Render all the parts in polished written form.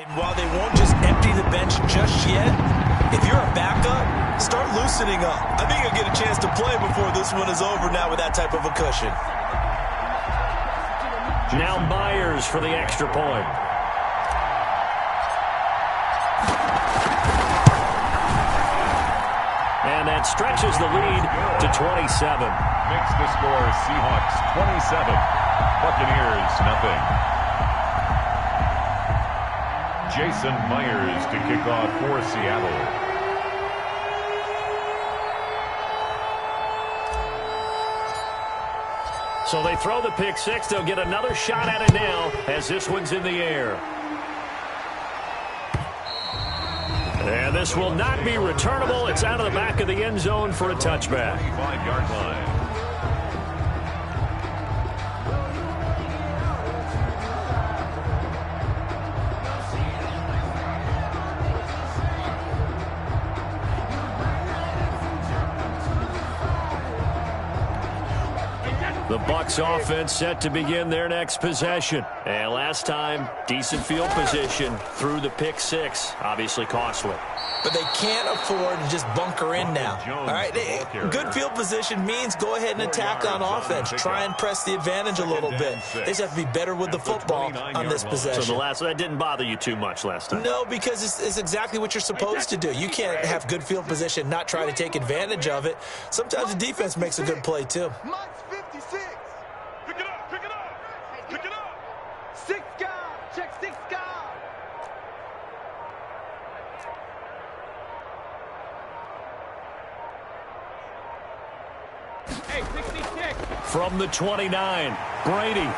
And while they won't just empty the bench just yet, if you're a backup, start loosening up. I think you'll get a chance to play before this one is over now with that type of a cushion. Now Myers for the extra point. And that stretches the lead to 27. Makes the score Seahawks 27, Buccaneers nothing. Jason Myers to kick off for Seattle. So they throw the pick six. They'll get another shot at it now as this one's in the air. And this will not be returnable. It's out of the back of the end zone for a touchback. 5-yard line. The Bucs offense set to begin their next possession. And last time, decent field position through the pick six. Obviously costly. But they can't afford to just bunker in now. All right, good field position means go ahead and attack on offense. Try and press the advantage a little bit. They just have to be better with the football on this possession. So that didn't bother you too much last time? No, because it's exactly what you're supposed to do. You can't have good field position, not try to take advantage of it. Sometimes the defense makes a good play too. From the 29, Brady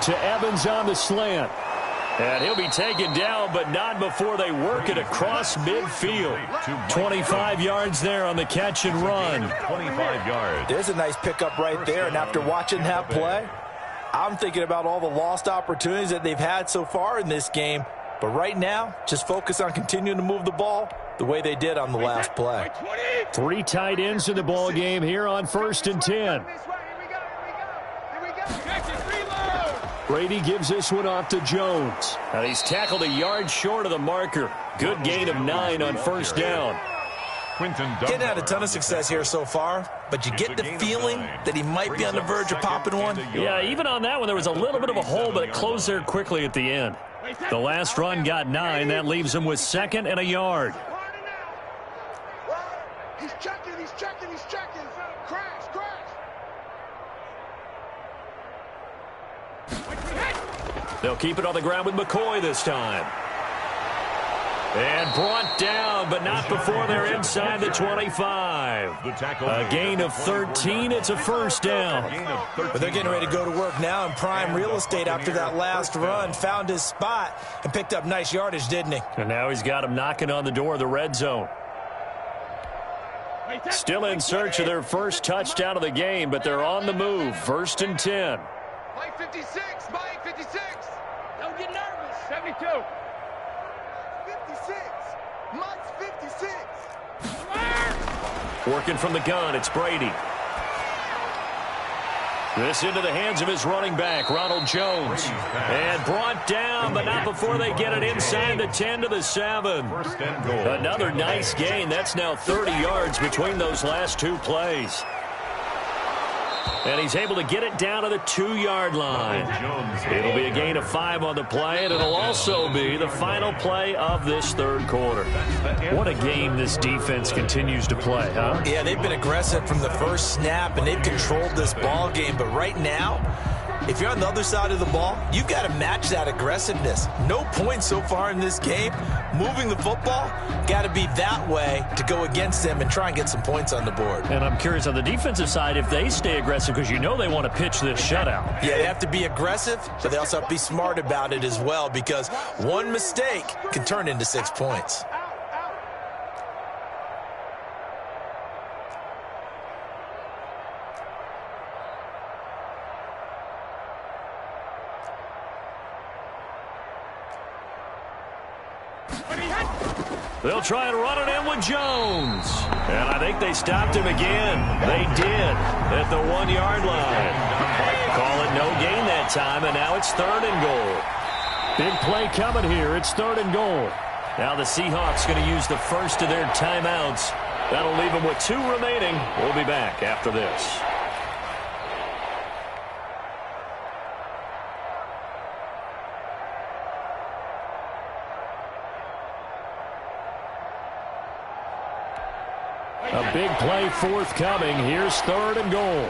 to Evans on the slant. And he'll be taken down, but not before they work it across midfield. 25 yards there on the catch and run. 25 yards. There's a nice pickup right there, and after watching that play, I'm thinking about all the lost opportunities that they've had so far in this game. But right now, just focus on continuing to move the ball the way they did on the last play. 3 tight ends in the ball game here on 1st and 10. Brady gives this one off to Jones. And he's tackled a yard short of the marker. Good gain of 9 on 1st down. Getting had a ton of success here so far, but you get the feeling that he might be on the verge of popping one. Yeah, even on that one, there was a little bit of a hole, but it closed there quickly at the end. The last run got 9. That leaves him with 2nd and a yard. He's checking. Crash. They'll keep it on the ground with McCoy this time. And brought down, but not before they're inside the 25. A gain of 13. It's a 1st down. But they're getting ready to go to work now in prime real estate after that last run. Found his spot and picked up nice yardage, didn't he? And now he's got him knocking on the door of the red zone. Still in search of their first touchdown of the game, but they're on the move. 1st and 10. Mike 56. Don't get nervous. 72. 56. Mike's 56. Working from the gun, it's Brady. This into the hands of his running back, Ronald Jones. And brought down, but not before they get it inside the 10 to the 7. Another nice gain. That's now 30 yards between those last 2 plays. And he's able to get it down to the 2-yard line. It'll be a gain of 5 on the play, and it'll also be the final play of this 3rd quarter. What a game this defense continues to play, huh? Yeah, they've been aggressive from the first snap, and they've controlled this ball game. But right now, if you're on the other side of the ball, you've got to match that aggressiveness. No points so far in this game. Moving the football, got to be that way to go against them and try and get some points on the board. And I'm curious on the defensive side if they stay aggressive, because you know they want to pitch this shutout. Yeah, they have to be aggressive, but they also have to be smart about it as well, because one mistake can turn into 6 points. They'll try and run it in with Jones. And I think they stopped him again. They did at the 1-yard line. Call it no gain that time, and now it's 3rd and goal. Big play coming here. It's 3rd and goal. Now the Seahawks going to use the first of their timeouts. That'll leave them with 2 remaining. We'll be back after this. A big play forthcoming. Here's 3rd and goal.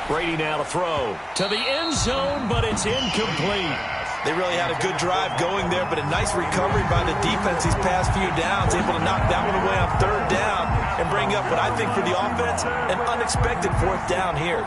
Brady now to throw to the end zone, but it's incomplete. They really had a good drive going there, but a nice recovery by the defense these past few downs, able to knock that one away on 3rd down and bring up what I think for the offense, an unexpected 4th down here.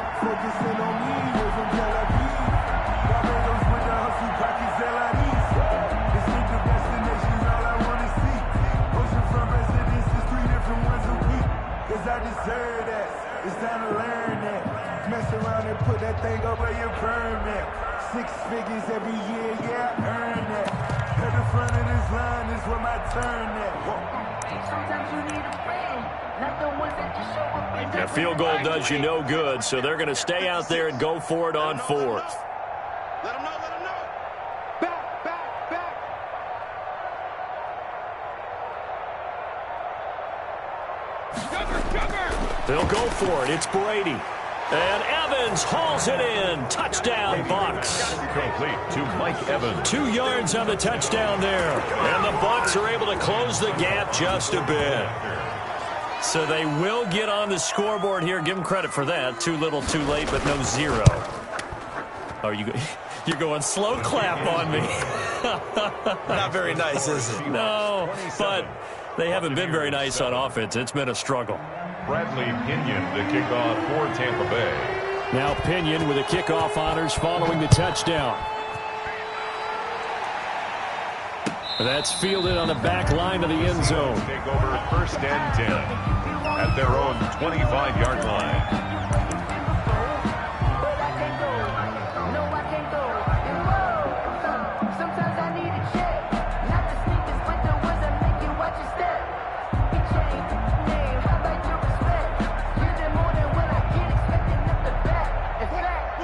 It's time to learn that. Mess around and put that thing over your permit. 6 figures every year, yeah, earn that. At the front of this line is where my turn at. Sometimes you need a friend, not the ones that just show up. A field goal does you no good, so they're going to stay out there and go for it on 4th. Let them know, let them know. Back, back, back. They'll go for it. It's Brady. And Evans hauls it in. Touchdown, Bucks. Complete to Mike Evans. 2 yards on the touchdown there. And the Bucks are able to close the gap just a bit. So they will get on the scoreboard here. Give them credit for that. Too little, too late, but no 0. Oh, you're going slow clap on me. Not very nice, is it? No, but they haven't been very nice on offense. It's been a struggle. Bradley Pinion to kick off for Tampa Bay. Now Pinion with the kickoff honors following the touchdown. That's fielded on the back line of the end zone. Take over 1st and 10 at their own 25-yard line.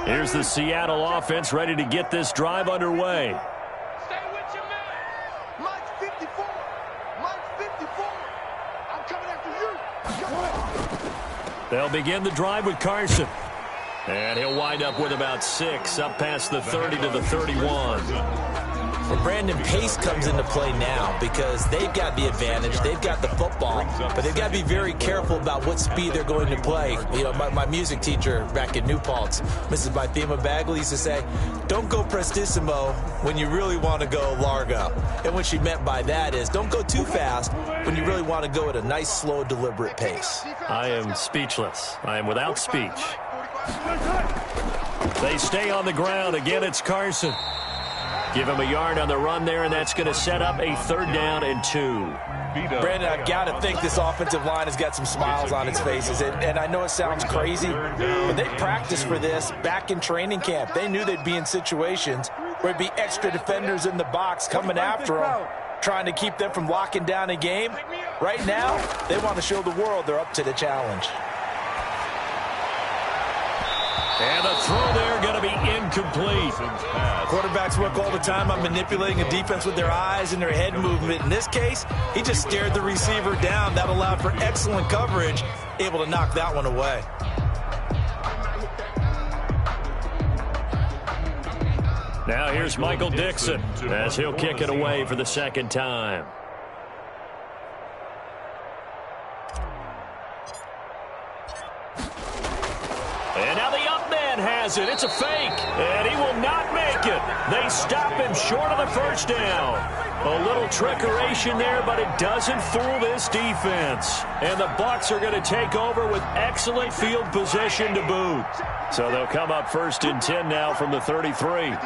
Here's the Seattle offense ready to get this drive underway. Stay with your man. Mike's 54. Mike's 54. I'm coming after you. They'll begin the drive with Carson. And he'll wind up with about 6, up past the 30 to the 31. Well, Brandon, pace comes into play now because they've got the advantage. They've got the football, but they've got to be very careful about what speed they're going to play. You know, my music teacher back in New Paltz, Mrs. Bythema Bagley, used to say, don't go prestissimo when you really want to go largo. And what she meant by that is don't go too fast when you really want to go at a nice, slow, deliberate pace. I am speechless. I am without speech. They stay on the ground. Again, it's Carson. Give him a yard on the run there, and that's going to set up a 3rd down and 2. Brandon, I've got to think this offensive line has got some smiles on its faces. And I know it sounds crazy, but they practiced for this back in training camp. They knew they'd be in situations where there'd be extra defenders in the box coming after them, trying to keep them from locking down a game. Right now, they want to show the world they're up to the challenge. And the throw there going to be incomplete. Quarterbacks work all the time on manipulating a defense with their eyes and their head movement. In this case, he just stared the receiver down. That allowed for excellent coverage, able to knock that one away. Now here's Michael Dixon as he'll kick it away for the 2nd time. And now the up man has it. It's a fake, and he will not make it. They stop him short of the 1st down. A little trickeration there, but it doesn't fool this defense. And the Bucs are going to take over with excellent field position to boot. So they'll come up 1st and 10 now from the 33.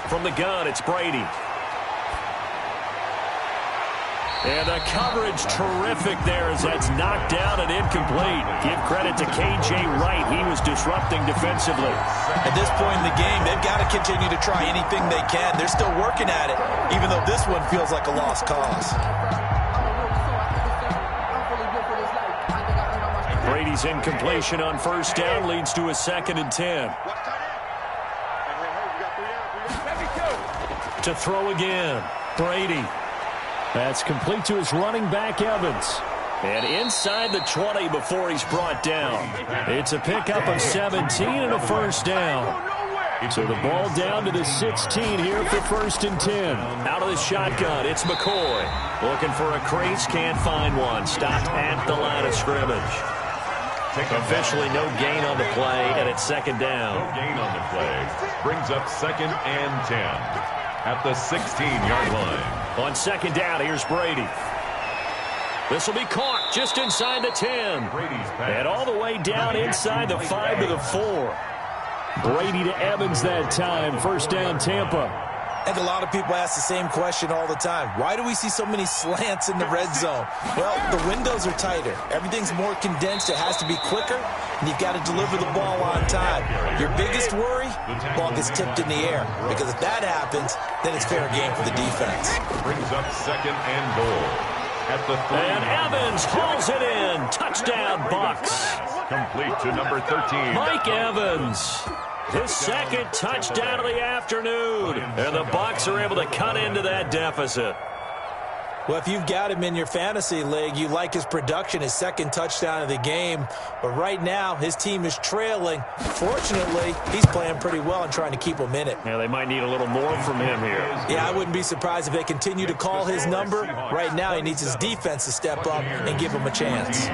From the gun, it's Brady. And the coverage terrific there as that's knocked down and incomplete. Give credit to K.J. Wright. He was disrupting defensively. At this point in the game, they've got to continue to try anything they can. They're still working at it, even though this one feels like a lost cause. Brady's incompletion on first down leads to a 2nd and 10. To throw again, Brady. That's complete to his running back, Evans. And inside the 20 before he's brought down. It's a pickup of 17 and a first down. So the ball down to the 16 here for 1st and 10. Out of the shotgun, it's McCoy. Looking for a crease, can't find one. Stopped at the line of scrimmage. Officially no gain on the play, and it's 2nd down. No gain on the play. Brings up 2nd and 10 at the 16-yard line. On 2nd down, here's Brady. This will be caught just inside the 10. And all the way down inside the 5 to the 4. Brady to Evans that time. 1st down, Tampa. I think a lot of people ask the same question all the time. Why do we see so many slants in the red zone? Well, the windows are tighter. Everything's more condensed. It has to be quicker, and you've got to deliver the ball on time. Your biggest worry, the ball gets tipped in the air. Because if that happens, then it's fair game for the defense. Brings up 2nd and goal at the 3. And Evans hauls it in. Touchdown, Bucks. Complete to number 13. Mike Evans. His 2nd touchdown of the afternoon. And the Bucs are able to cut into that deficit. Well, if you've got him in your fantasy league, you like his production, his 2nd touchdown of the game. But right now, his team is trailing. Fortunately, he's playing pretty well and trying to keep them in it. Yeah, they might need a little more from him here. Yeah, I wouldn't be surprised if they continue to call his number. Right now, he needs his defense to step up and give him a chance.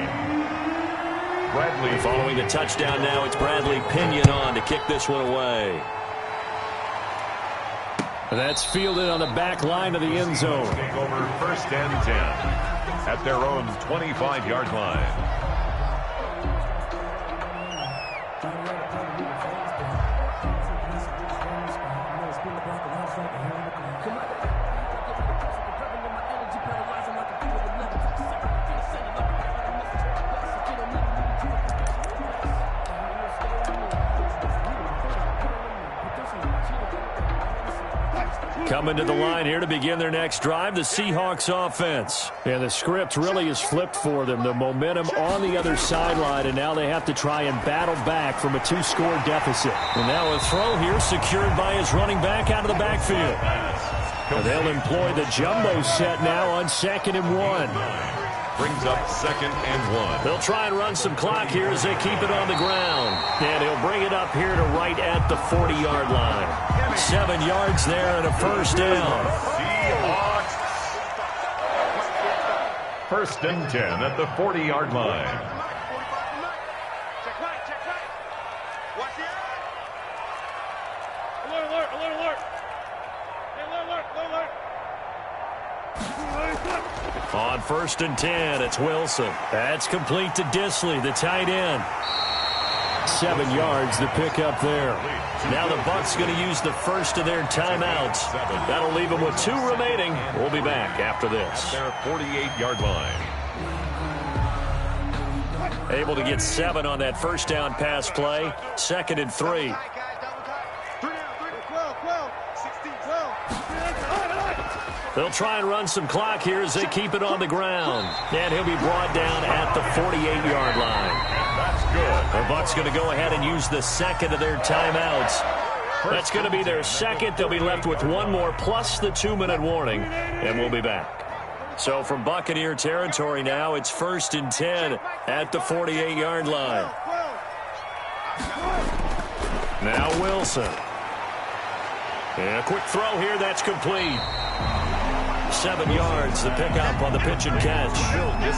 Bradley. Following the touchdown now, it's Bradley Pinion on to kick this one away. And that's fielded on the back line of the end zone. Take over 1st and 10 at their own 25-yard line. Coming to the line here to begin their next drive, the Seahawks offense. And the script really is flipped for them. The momentum on the other sideline, and now they have to try and battle back from a 2-score deficit. And now a throw here secured by his running back out of the backfield. And they'll employ the jumbo set now on 2nd and 1. Brings up 2nd and 1. They'll try and run some clock here as they keep it on the ground. And he'll bring it up here to right at the 40-yard line. 7 yards there and a first down. Seahawks. 1st and 10 at the 40-yard line. Check right, check right. Watch the eye. Alert, alert, alert, alert. Hey, alert, alert, alert. On 1st and 10, it's Wilson. That's complete to Disley, the tight end. 7 yards to pick up there. Now the Bucs going to use the first of their timeouts. That'll leave them with 2 remaining. We'll be back after this. Their 48-yard line. Able to get 7 on that first down pass play. 2nd and 3. 12, 16, 12. They'll try and run some clock here as they keep it on the ground. And he'll be brought down at the 48-yard line. That's good. The Bucs going to go ahead and use the 2nd of their timeouts. That's going to be their 2nd. They'll be left with 1 more plus the 2-minute warning. And we'll be back. So from Buccaneer territory now, it's 1st and 10 at the 48-yard line. Now Wilson. And a quick throw here, that's complete. 7 yards, the pickup on the pitch and catch.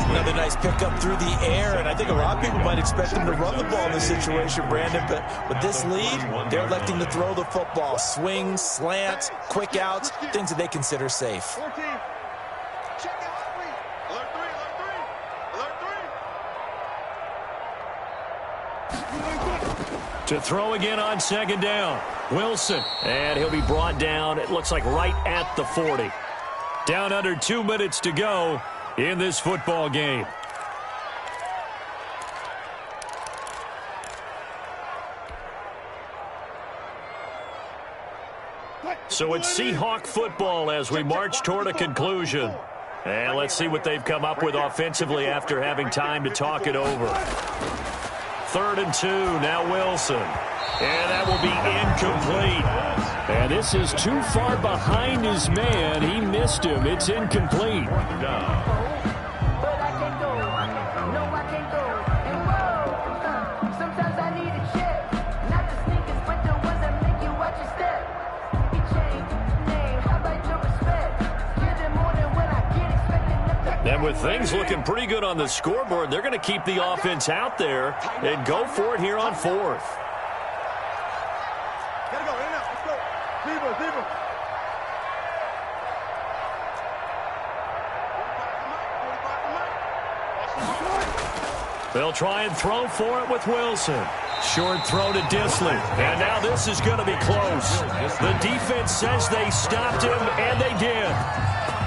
Another nice pickup through the air, and I think a lot of people might expect him to run the ball in this situation, Brandon, but with this lead, they're electing to throw the football. Swings, slants, quick outs, things that they consider safe. 14. Check it, alert 3, alert 3. To throw again on 2nd down. Wilson. And he'll be brought down, it looks like right at the 40. Down under 2 minutes to go in this football game. So it's Seahawk football as we march toward a conclusion. And let's see what they've come up with offensively after having time to talk it over. 3rd and 2, now Wilson. And that will be incomplete. And this is too far behind his man. He missed him. It's incomplete. And with things looking pretty good on the scoreboard, they're going to keep the offense out there and go for it here on 4th. Gotta go, in and out. Let's go. Zebra. They'll try and throw for it with Wilson. Short throw to Disley. And now this is going to be close. The defense says they stopped him, and they did.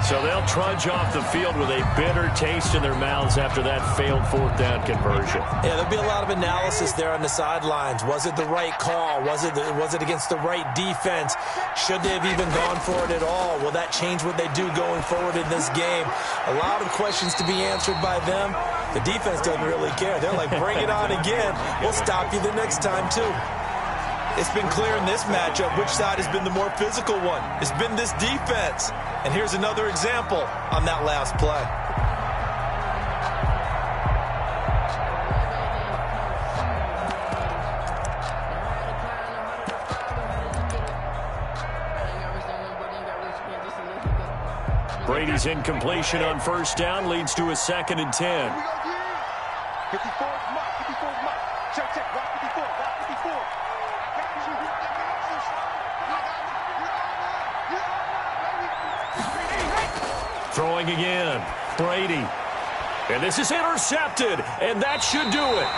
So they'll trudge off the field with a bitter taste in their mouths after that failed 4th down conversion. Yeah, there'll be a lot of analysis there on the sidelines. Was it the right call? Was it against the right defense? Should they have even gone for it at all? Will that change what they do going forward in this game? A lot of questions to be answered by them. The defense doesn't really care. They're like, bring it on again. We'll stop you the next time, too. It's been clear in this matchup which side has been the more physical one. It's been this defense. And here's another example on that last play. Brady's incompletion on 1st down leads to a 2nd and 10. 54's Mike. 54's Mike. Check. Rock 54. Rock 54. Throwing again. Brady. And this is intercepted. And that should do it.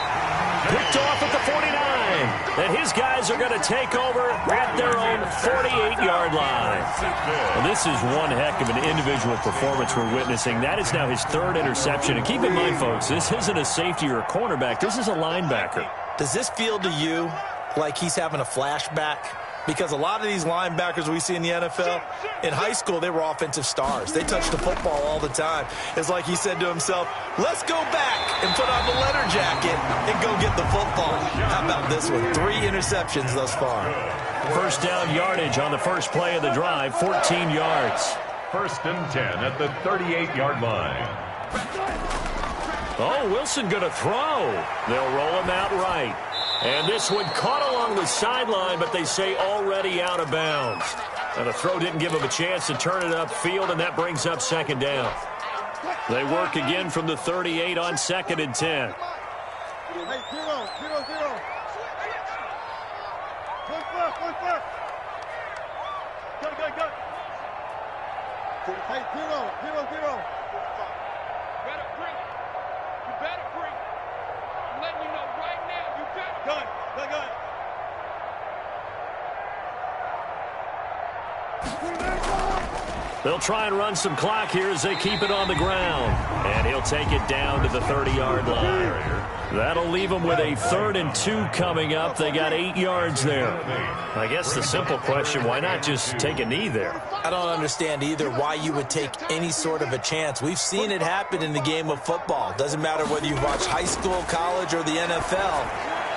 Picked off at the 49. And his guys are going to take over at their own 48-yard line. Well, this is one heck of an individual performance we're witnessing. That is now his 3rd interception. And keep in mind, folks, this isn't a safety or a cornerback. This is a linebacker. Does this feel to you like he's having a flashback? Because a lot of these linebackers we see in the NFL, in high school, they were offensive stars. They touched the football all the time. It's like he said to himself, let's go back and put on the leather jacket and go get the football. How about this one? 3 interceptions thus far. 1st down yardage on the first play of the drive, 14 yards. 1st and 10 at the 38-yard line. Oh, Wilson going to throw. They'll roll him out right. And this one caught along the sideline, but they say already out of bounds. And the throw didn't give him a chance to turn it upfield, and that brings up 2nd down. They work again from the 38 on 2nd and 10. Hey, 0. One first. Go. Hey, 0. Better bring it. You better bring it. I'm letting you know right now, you better. Go. They'll try and run some clock here as they keep it on the ground. And he'll take it down to the 30-yard line. That'll leave them with a 3rd and 2 coming up. They got 8 yards there. I guess the simple question, why not just take a knee there? I don't understand either why you would take any sort of a chance. We've seen it happen in the game of football. Doesn't matter whether you watch high school, college, or the NFL.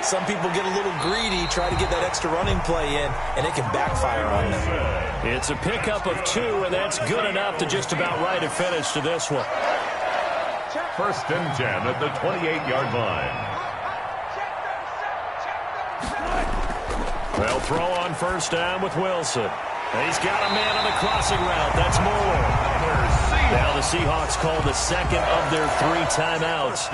Some people get a little greedy, try to get that extra running play in, and it can backfire on them. It's a pickup of 2, and that's good enough to just about right a finish to this one. 1st and 10 at the 28-yard line. They'll throw on 1st down with Wilson. He's got a man on the crossing route. That's Moore. Now the Seahawks call the 2nd of their 3 timeouts.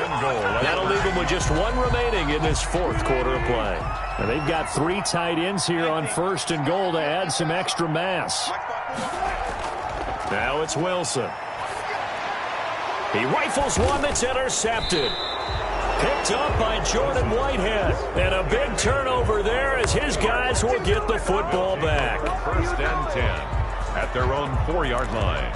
That'll leave them with just 1 remaining in this 4th quarter of play. And they've got 3 tight ends here on 1st and goal to add some extra mass. Now it's Wilson. He rifles one that's intercepted. Picked up by Jordan Whitehead. And a big turnover there as his guys will get the football back. 1st and 10 at their own 4-yard line.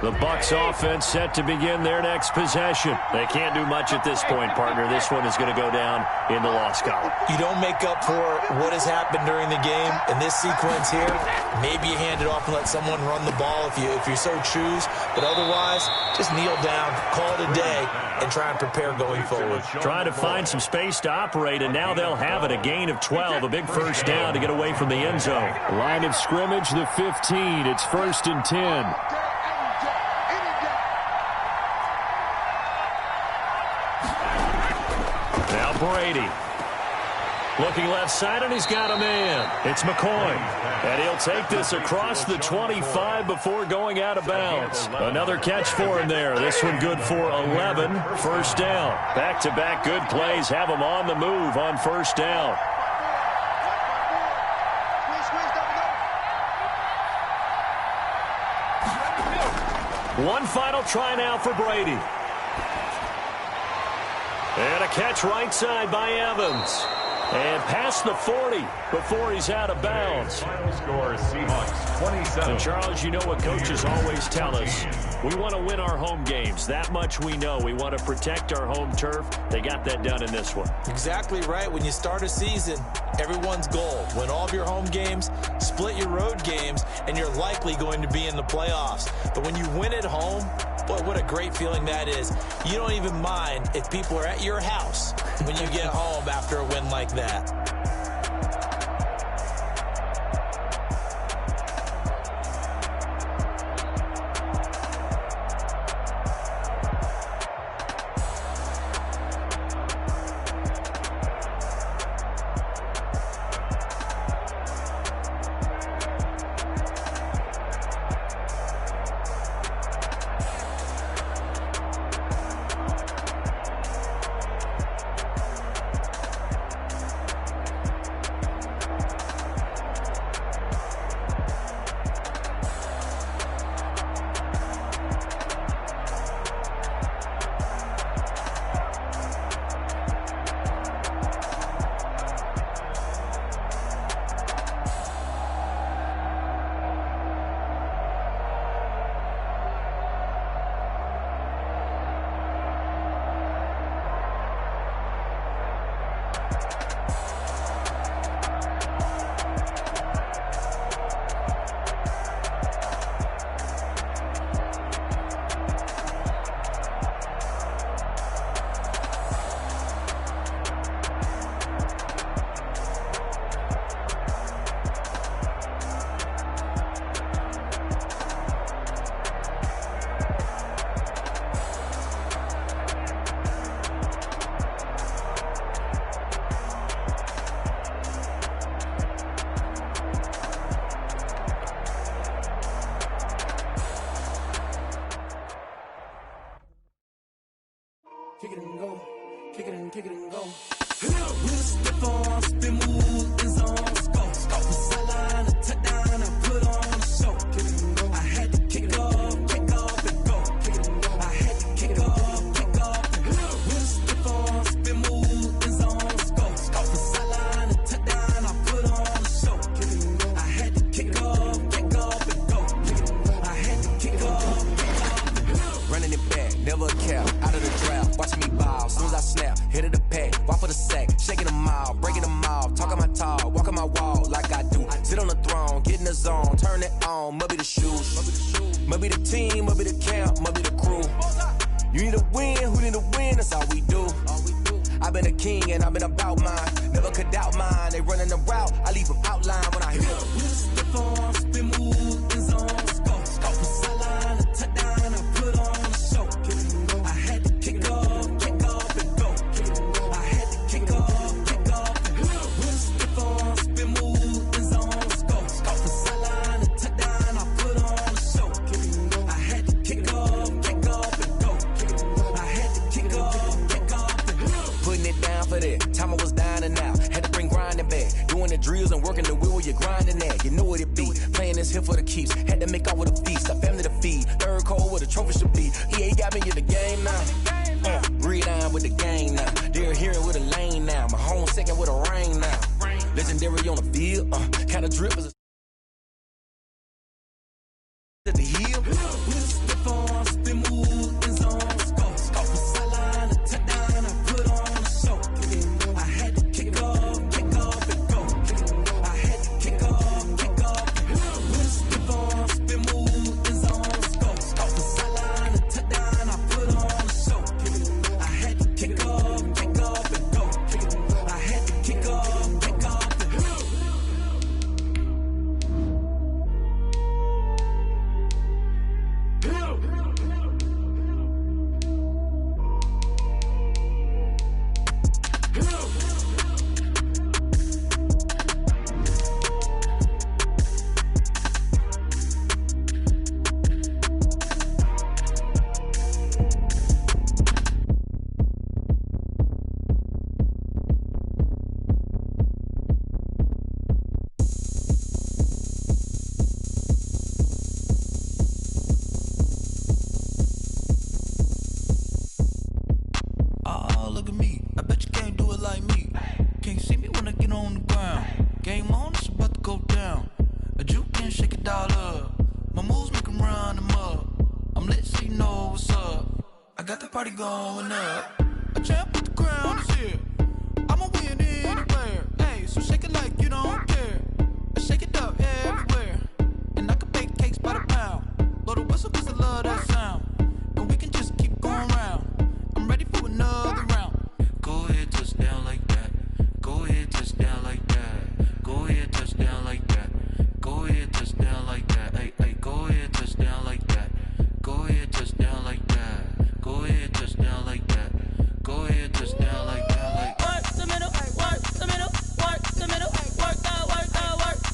The Bucs offense set to begin their next possession. They can't do much at this point, partner. This one is going to go down in the loss column. You don't make up for what has happened during the game. In this sequence here, maybe you hand it off and let someone run the ball if you so choose. But otherwise, just kneel down, call it a day, and try and prepare going forward. Trying to find some space to operate, and now they'll have it. A gain of 12, a big first down to get away from the end zone. Line of scrimmage, the 15. It's 1st and 10. Brady. Looking left side, and he's got a man. It's McCoy. And he'll take this across the 25 before going out of bounds. Another catch for him there. This one good for 11. First down. Back-to-back good plays have him on the move on first down. One final try now for Brady. And a catch right side by Evans. And past the 40 before he's out of bounds. Final score, Seahawks 27. And Charles, you know what coaches always tell us. We want to win our home games. That much we know. We want to protect our home turf. They got that done in this one. Exactly right. When you start a season, everyone's goal: win all of your home games, split your road games, and you're likely going to be in the playoffs. But when you win at home, boy, what a great feeling that is. You don't even mind if people are at your house when you get home after a win like that. Kick it and go. Kick it and kick it and go. With a stiff arm, spin move, in zone, scope. Scope the sideline, a touchdown, I put on a show. Kick it and go. I had to kick off and go. Kick it and go. I had to kick off and go. With a stiff arm, spin move, in zone, scope. Scope the sideline, a touchdown, I put on a show. Kick it and go. I had to kick off and go. Kick it and go. I had to kick off and go. Running it back, never cap, out of the draft. Watching me ball, soon as I snap, hit of the pack, walk for the sack, shaking them out, breaking them out, talking my talk, walking my wall like I do. Sit on the throne, get in the zone, turn it on, must be the shoes, must be the team, must be the camp, must be the crew. You need to win, who need to win, that's all we do. I've been a king and I've been about mine, never could doubt mine. They running the route, I leave them outline when I hit it. With a stiff arm, spin move, in zone, scope, scope the sideline, a touchdown, I put on a show. I had to kick off and go. I had to kick off and go. With a stiff arm, spin move, in zone, scope, scope the sideline, a touchdown, I put on a show. I had to kick off and go. I had to kick off and go. Putting it down for that. Time I was down and out. Had to bring grinding back. Doing the drills and working the wheel where you're grinding at. You know what it be. Playing this here for the keeps. Had to make off with a feast. A family to feed. Third cold where the trophy should be. EA got me in the game now. Breathe down with the game now. They're hearing with a lane now. My home second with a rain now. Legendary on the field. Kind of drip as a the heel. With a stiff arm. come run them up. I'm lit so you know what's up. I got the party going up. A champ with the crown is here. I'ma win anywhere. Hey, so shake it like you don't care. I shake it up everywhere. And I can bake cakes by the pound. Blow the whistle cause I love that sound. And we can just keep going round. I'm ready for another round. Go ahead, touch down like that. Go ahead, touch down like that. Go ahead, touch down like that. Go ahead, touch down like that. Hey, hey, go ahead, touch down like that. Go ahead, touch down like that. Go ahead, touch down like that. Go ahead, touch down like that. Like work the middle, work the middle, work the middle, work out, work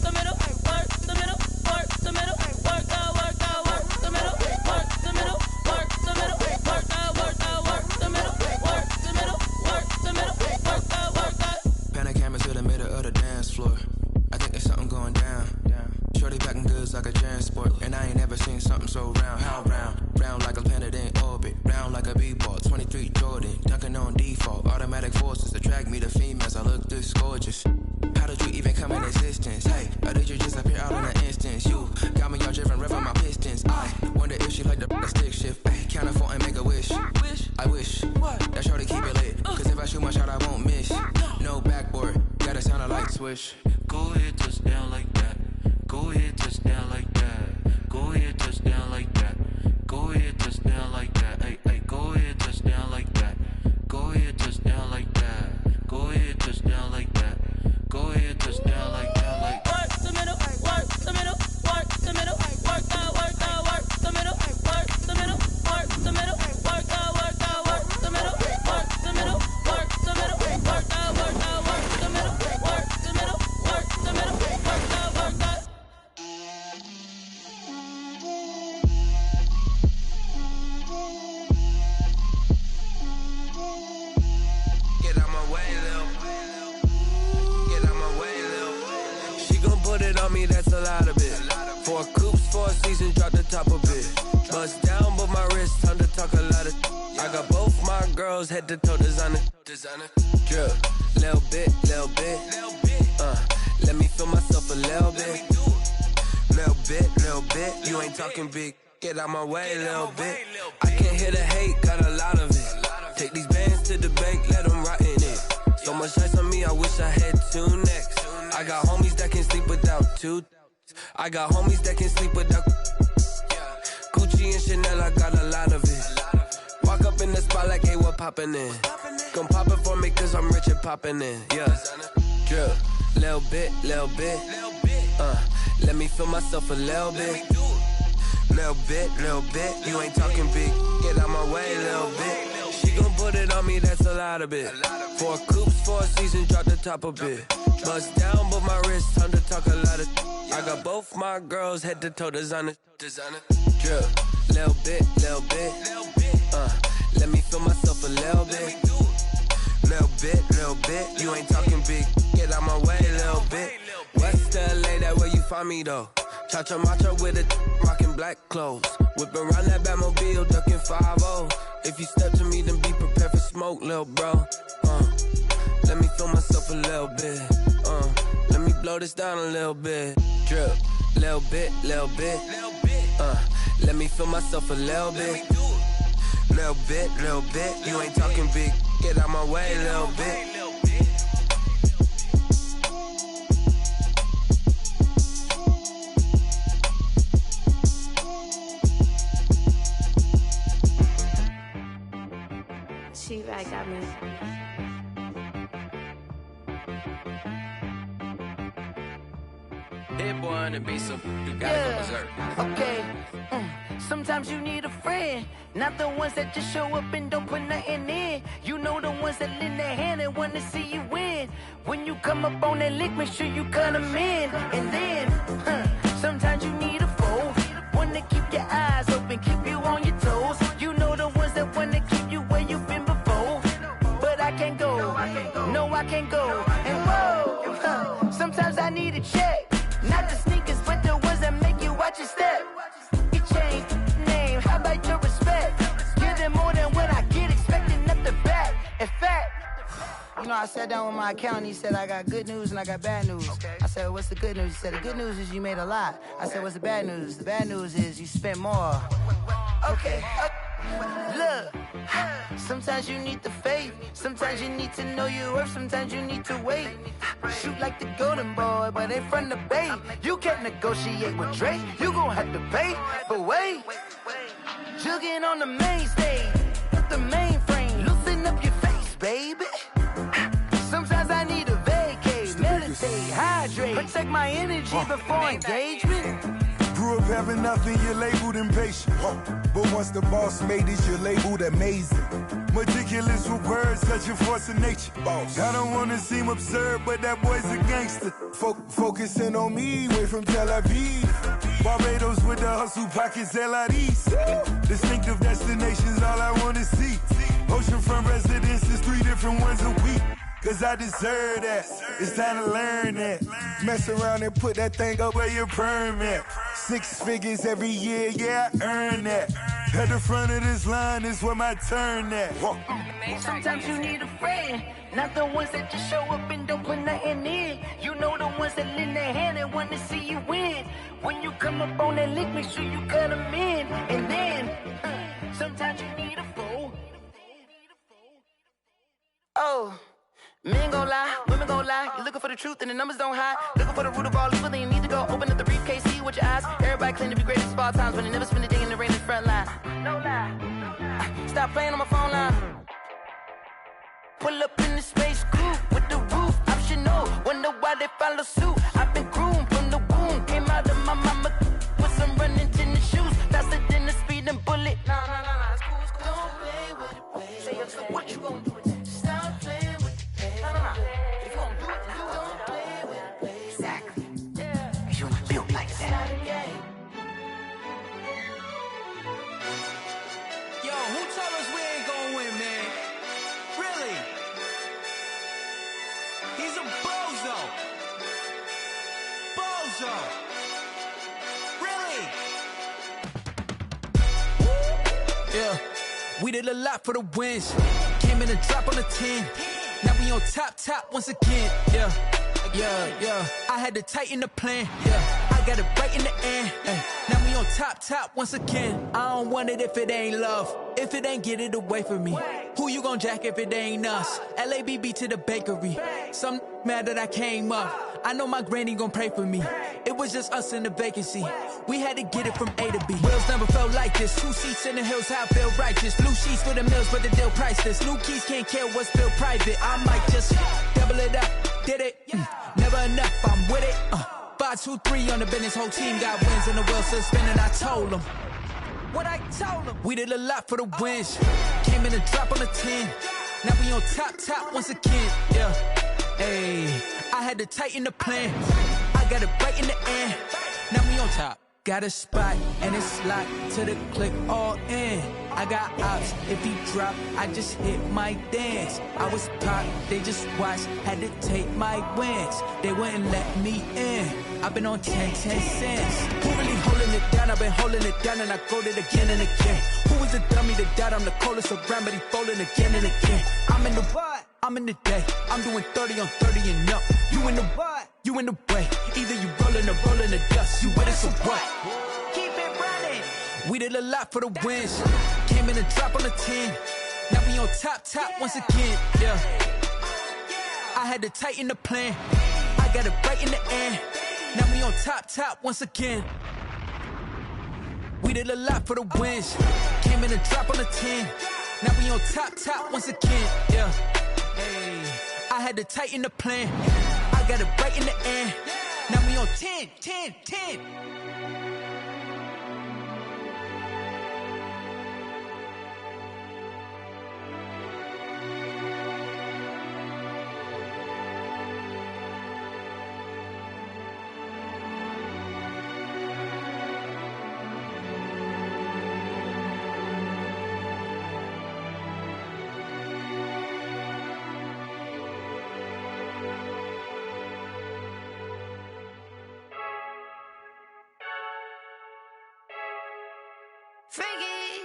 the middle, work the middle, work the middle, work out, work the middle, work the middle, work the middle, work out, work the middle, work the middle, work the middle, work out, work out. Pan a camera to the middle of the dance floor. I think there's something going down. Shorty packing goods like a transport, and I ain't never seen something so round. How round? Round like a planet in orbit, round like a b-ball. 23 Jordan, dunking on default. Automatic forces attract me to females. I look this gorgeous. How did you even come in existence? Hey, or did you just appear out in an instance? You got me all driven, revving my pistons. I wonder if she like the stick shift. Hey, count a 4 and make a wish. I wish that shorty keep it lit. Cause if I shoot my shot, I won't miss. No backboard, gotta sound a light switch. Go ahead, touch down like that. Go ahead, touch down like that. Go ahead, touch down like that. Go ahead, touch down like that. Hey, hey, go ahead, touch down like that. Go ahead, touch down like that. Go ahead, touch down like that. Go ahead, touch down like that. Like work the middle, work the middle, work the middle, work out, work the middle, work the middle, work the middle, work out, work the middle, work the middle, work the middle, work out, work the middle, work the middle, work the middle, work out, work out. Get out my way, Lil. Get out my way, Lil. She gon' put it on me, that's a lot of it. 4 coops, 4 seasons, drop the top of it. Bust down, but my wrist, time to talk a lot of. I got both my girls, head to toe designer. Drip, little bit, little bit. Let me feel myself a little bit. Little bit. You ain't talking big. Get out my way, little bit. I can't hear the hate, got a lot of it. Take these bands to the bank, let them rot in it. So much ice on me, I wish I had 2 necks. I got homies that can sleep without 2. I got homies that can sleep without Gucci and Chanel, I got a lot of it. Walk up in the spot like, hey, what poppin' in? Come pop it for me, cause I'm rich and poppin' in. Yeah, drip, little bit. Let me feel myself a little bit. Little bit. You ain't talking big. Get out my way, little bit. She gon' put it on me, that's a lot of it. 4 coops, 4 seasons, drop the top a bit. Bust down, but my wrist, time to talk a lot of. I got both my girls, head to toe designer. Drip, little bit. Let me feel myself a little bit. Little bit. You ain't talking big. Get out my way, little bit. West LA, that where you find me though. Cha-cha matcha with a rockin' black clothes. Whip around that Batmobile, ducking 5-0. If you step to me, then be prepared for smoke, lil' bro. Let me feel myself a little bit. Let me blow this down a little bit. Drip, little bit. Let me feel myself a little bit. Little bit. You ain't talking big. Get out my way, little bit. She-Rag got me. Hit boy on the beat, so you gotta go berserk. Okay. Sometimes you need a friend, not the ones that just show up and don't put nothing in. You know the ones that lend their hand and wanna see you win. When you come up on that lick, make sure you cut them in. And then, sometimes you need a foe, one to keep your eyes open, keep you on your toes. You know the ones that wanna keep you where you've been before. But I can't go, no I can't go. And whoa, sometimes I need a check. Not the sneakers, but the ones that make you watch your step. You change name, how about your respect? Give them more than what I get, expecting at the back. In fact, You know, I sat down with my accountant. He said, I got good news and I got bad news. Okay. I said, what's the good news? He said, the good news is you made a lot. I said, what's the bad news? The bad news is you spent more. Okay. Look, sometimes you need the faith. Sometimes you need to know your worth. Sometimes you need to wait. Shoot like the golden boy, but ain't from the bay. You can't negotiate with Drake. You gon' have to pay. But wait, jugging on the main stage. The mainframe, loosen up your face, baby. Sometimes I need a vacate, meditate, hydrate, protect my energy before engagement. Grew up having nothing, you're labeled impatient. But once the boss made it, you're labeled amazing. Meticulous with words, such a force of nature. I don't wanna seem absurd, but that boy's a gangster. Focusing on me, way from Tel Aviv. Barbados with the hustle pockets, LIDs. Distinctive destinations, all I wanna see. Oceanfront residences, 3 different ones a week. Cause I deserve that, it's time to learn that. Mess around and put that thing up where your permit. 6 figures every year, yeah, I earn that. At the front of this line is where my turn at. Sometimes you need a friend, not the ones that just show up and don't put nothing in. You know the ones that lend their hand and want to see you win. When you come up on that lick, make sure you cut them in. And then, sometimes you need a fool. Oh. Men gon' lie, women gon' lie. You're looking for the truth and the numbers don't hide. Looking for the root of all evil, then you need to go open up the briefcase, see with your eyes. Everybody claim to be greatest of all times, but they never spend a day in the rain in the front line. No lie. Stop playing on my phone line. Pull up in the space coupe with the roof optional. Wonder why they follow suit. I've been groomed from the womb. Came out of my mama with some running tennis shoes. Faster than the speeding bullet. Nah, it's cool, it's cool. Don't play with it, play. Say yo, so what you gon' do with that? Stop playing with it. If you gon' do it, then you don't play with it, play. Exactly. Yeah. Cause you ain't built like that. Yo, who told us we ain't gonna win, man? Really? He's a bozo. Bozo. Really? Yeah. We did a lot for the wins. Came in and dropped on the 10. Now we on top once again. Yeah. I had to tighten the plan. Yeah. I got it right in the end. Now we on top once again. I don't want it if it ain't love. If it ain't, get it away from me. Who you gon' jack if it ain't us? LABB to the bakery. Some mad that I came up. I know my granny gon' pray for me. It was just us in the vacancy. We had to get it from A to B. Wheels never felt like this. 2 seats in the hills, how I feel righteous. Blue sheets for the mills, but the deal priceless. New keys can't care what's still private. I might just double it up. Did it? Never enough, I'm with it. 5, 2, 3 on the business. Whole team got wins and the wheels still spinning. I told them what I told them. We did a lot for the wins. Came in and dropped on the 10. Now we on top once again. Yeah. Hey, I had to tighten the plan. I got it right in the end. Now we on top. Got a spot and it's locked to the click all in. I got ops, if he drop, I just hit my dance. I was pop, they just watched, had to take my wins. They wouldn't let me in. I've been on 10 cents. Who really holding it down? I've been holding it down and I go it again and again. Who was the dummy that died? I'm the coldest around, but he folding again and again. I'm in the what? I'm in the day. I'm doing 30 on 30 and up. You in the what? You in the way. Either you rolling or rolling the dust. You with us or what? Keep it running. We did a lot for the wins. Came in and dropped on the 10. Now we on top once again. Yeah. I had to tighten the plan. I got it right in the end. Now we on top once again. We did a lot for the wins. Came in and dropped on the 10. Now we on top once again. Yeah. Hey, I had to tighten the plan. I got it right in the end. Now we on 10.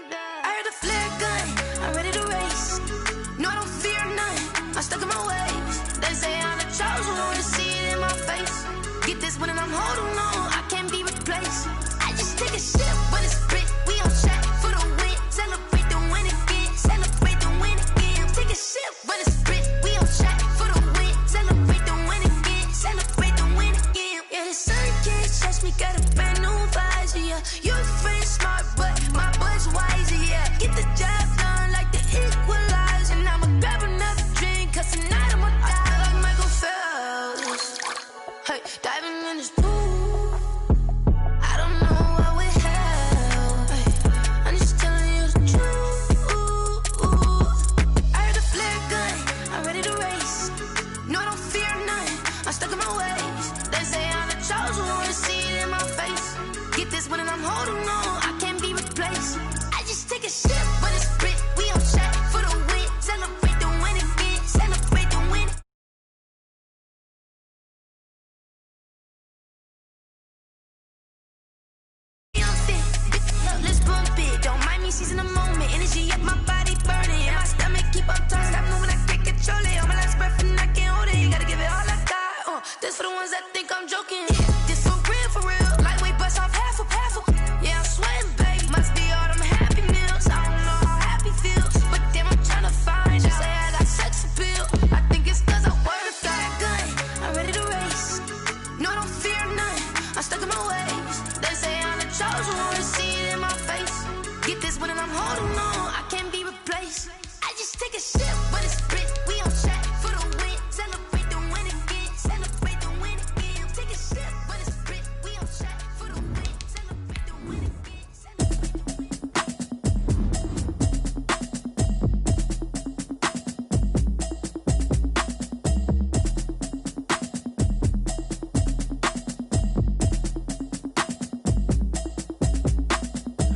I heard the flare gun, I'm ready to race. No, I don't fear none, I'm stuck in my way. They say I'm the chosen one, see it in my face. Get this one and I'm holding on, I can't be replaced. I just take a sip, but it's spit. We on track for the win. Celebrate the win again. Celebrate the win again. Take a sip, but it's spit. We on track for the win. Celebrate the win again. Celebrate the win again. Yeah, the sun can't touch me. Got a brand new visor. Yeah, your friend smart, but my bud's wiser. Yeah, get the job done like the equalizer. And I'ma grab another drink, 'cause tonight I'ma die like Michael Phelps. Hey, diving in this pool. When I'm holding on, I can't be replaced. I just take a sip, but it's spit. We on track for the win. Celebrate the win again. Celebrate the win. Let's bump it. Don't mind me seizing the moment. Energy up my body burning. And my stomach keep up turning. Stop moving, I can't control it. On my last breath and I can't hold it. You gotta give it all I got. This for the ones that think I'm joking. This for real, for real. Lightweight bust off half a. Yeah, I'm sweating, babe. Must be all them happy meals. I don't know how happy feels, but damn, I'm trying to find you. Say I got sex appeal. I think it's 'cause I work that gun. I'm ready to race. No, I don't fear none. I'm stuck in my ways. They say I'm the chosen one, see it in my face. Get this one and I'm holding on. I can't be replaced. I just take a sip, but it's spit. We on track for the win. Celebrate the win again. Celebrate the win again. Take a sip, but it's spit. We on track for the win. Celebrate the win again.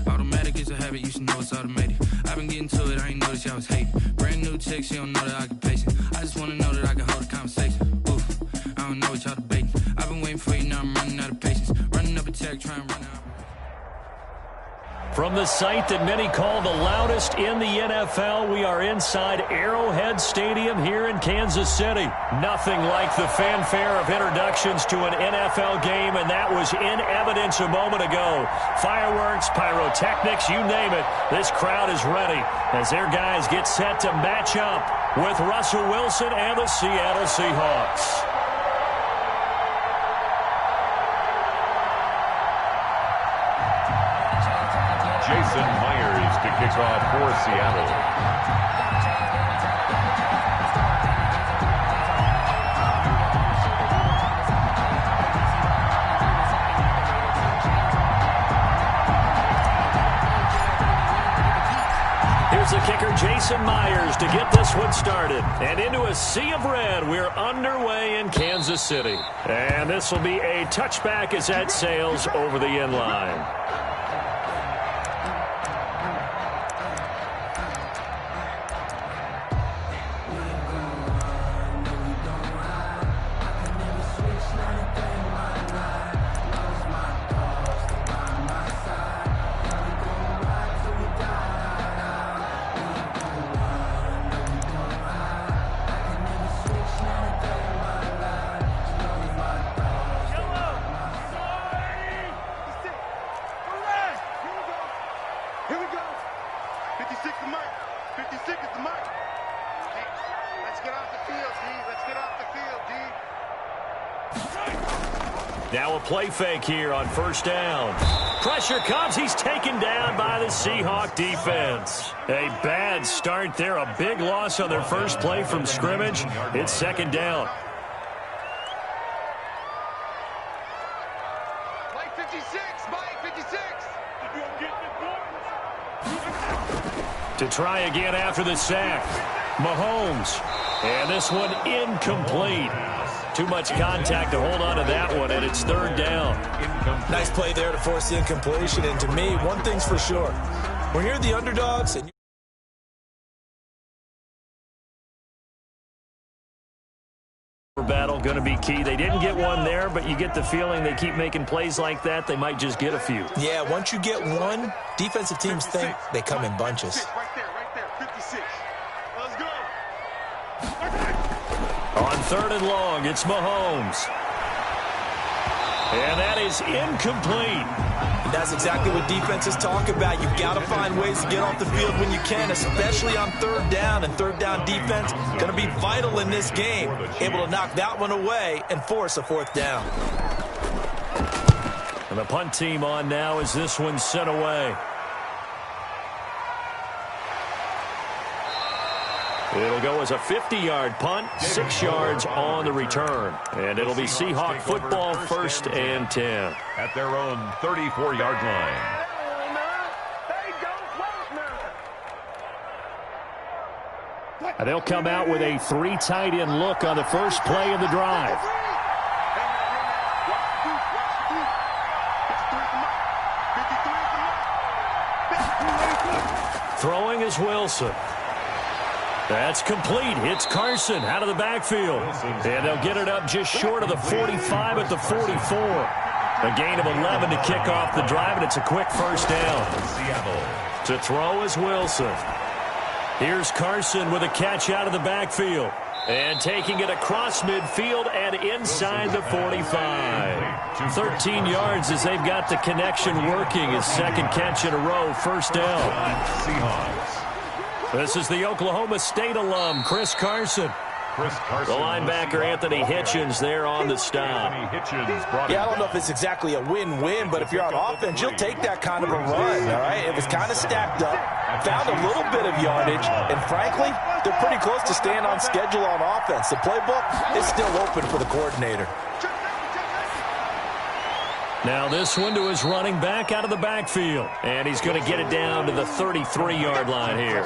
Automatic is a habit, you should know it's automated. I've been getting to it, I ain't noticed y'all was hating. Brand new chick, she don't know the occupation. I just wanna know that I can hold a conversation. Oof, I don't know what y'all debating. I've been waiting for you, now I'm running out of patience. Running up a check, trying to run out. From the site that many call the loudest in the NFL, we are inside Arrowhead Stadium here in Kansas City. Nothing like the fanfare of introductions to an NFL game, and that was in evidence a moment ago. Fireworks, pyrotechnics, you name it. This crowd is ready as their guys get set to match up with Russell Wilson and the Seattle Seahawks. Jason Myers to kick off for Seattle. Here's the kicker, Jason Myers, to get this one started. And into a sea of red, we're underway in Kansas City. And this will be a touchback as that sails over the end line. Now a play fake here on first down. Pressure comes. He's taken down by the Seahawk defense. A bad start there. A big loss on their first play from scrimmage. It's second down. Play 56, Mike, 56. To try again after the sack. Mahomes. And this one incomplete. Too much contact to hold on to that one, and it's third down. Nice play there to force the incompletion. And to me, one thing's for sure. When you're the underdogs and battle going to be key. They didn't get one there, but you get the feeling they keep making plays like that, they might just get a few. Yeah, once you get one, defensive teams think they come in bunches. Right there, 56. Let's go. On 3rd and long, it's Mahomes. And that is incomplete. And that's exactly what defenses talk about. You've got to find ways to get off the field when you can, especially on 3rd down. And 3rd down defense going to be vital in this game. Able to knock that one away and force a 4th down. And the punt team on now as this one's sent away. It'll go as a 50-yard punt, 6 yards on the return. And it'll be Seahawk football, 1st and 10. At their own 34-yard line. And they'll come out with a 3 tight end look on the first play of the drive. Throwing is Wilson. That's complete. It's Carson out of the backfield. And they'll get it up just short of the 45 at the 44. A gain of 11 to kick off the drive, and it's a quick 1st down. To throw is Wilson. Here's Carson with a catch out of the backfield. And taking it across midfield and inside the 45. 13 yards as they've got the connection working. His 2nd catch in a row, 1st down. Seahawks. This is the Oklahoma State alum, Chris Carson. The linebacker, Anthony Hitchens, there on the stop. Yeah, I don't know if it's exactly a win-win, but if you're on offense, you'll take that kind of a run, all right? It was kind of stacked up, found a little bit of yardage, and frankly, they're pretty close to staying on schedule on offense. The playbook is still open for the coordinator. Now this one to his running back out of the backfield. And he's going to get it down to the 33-yard line here.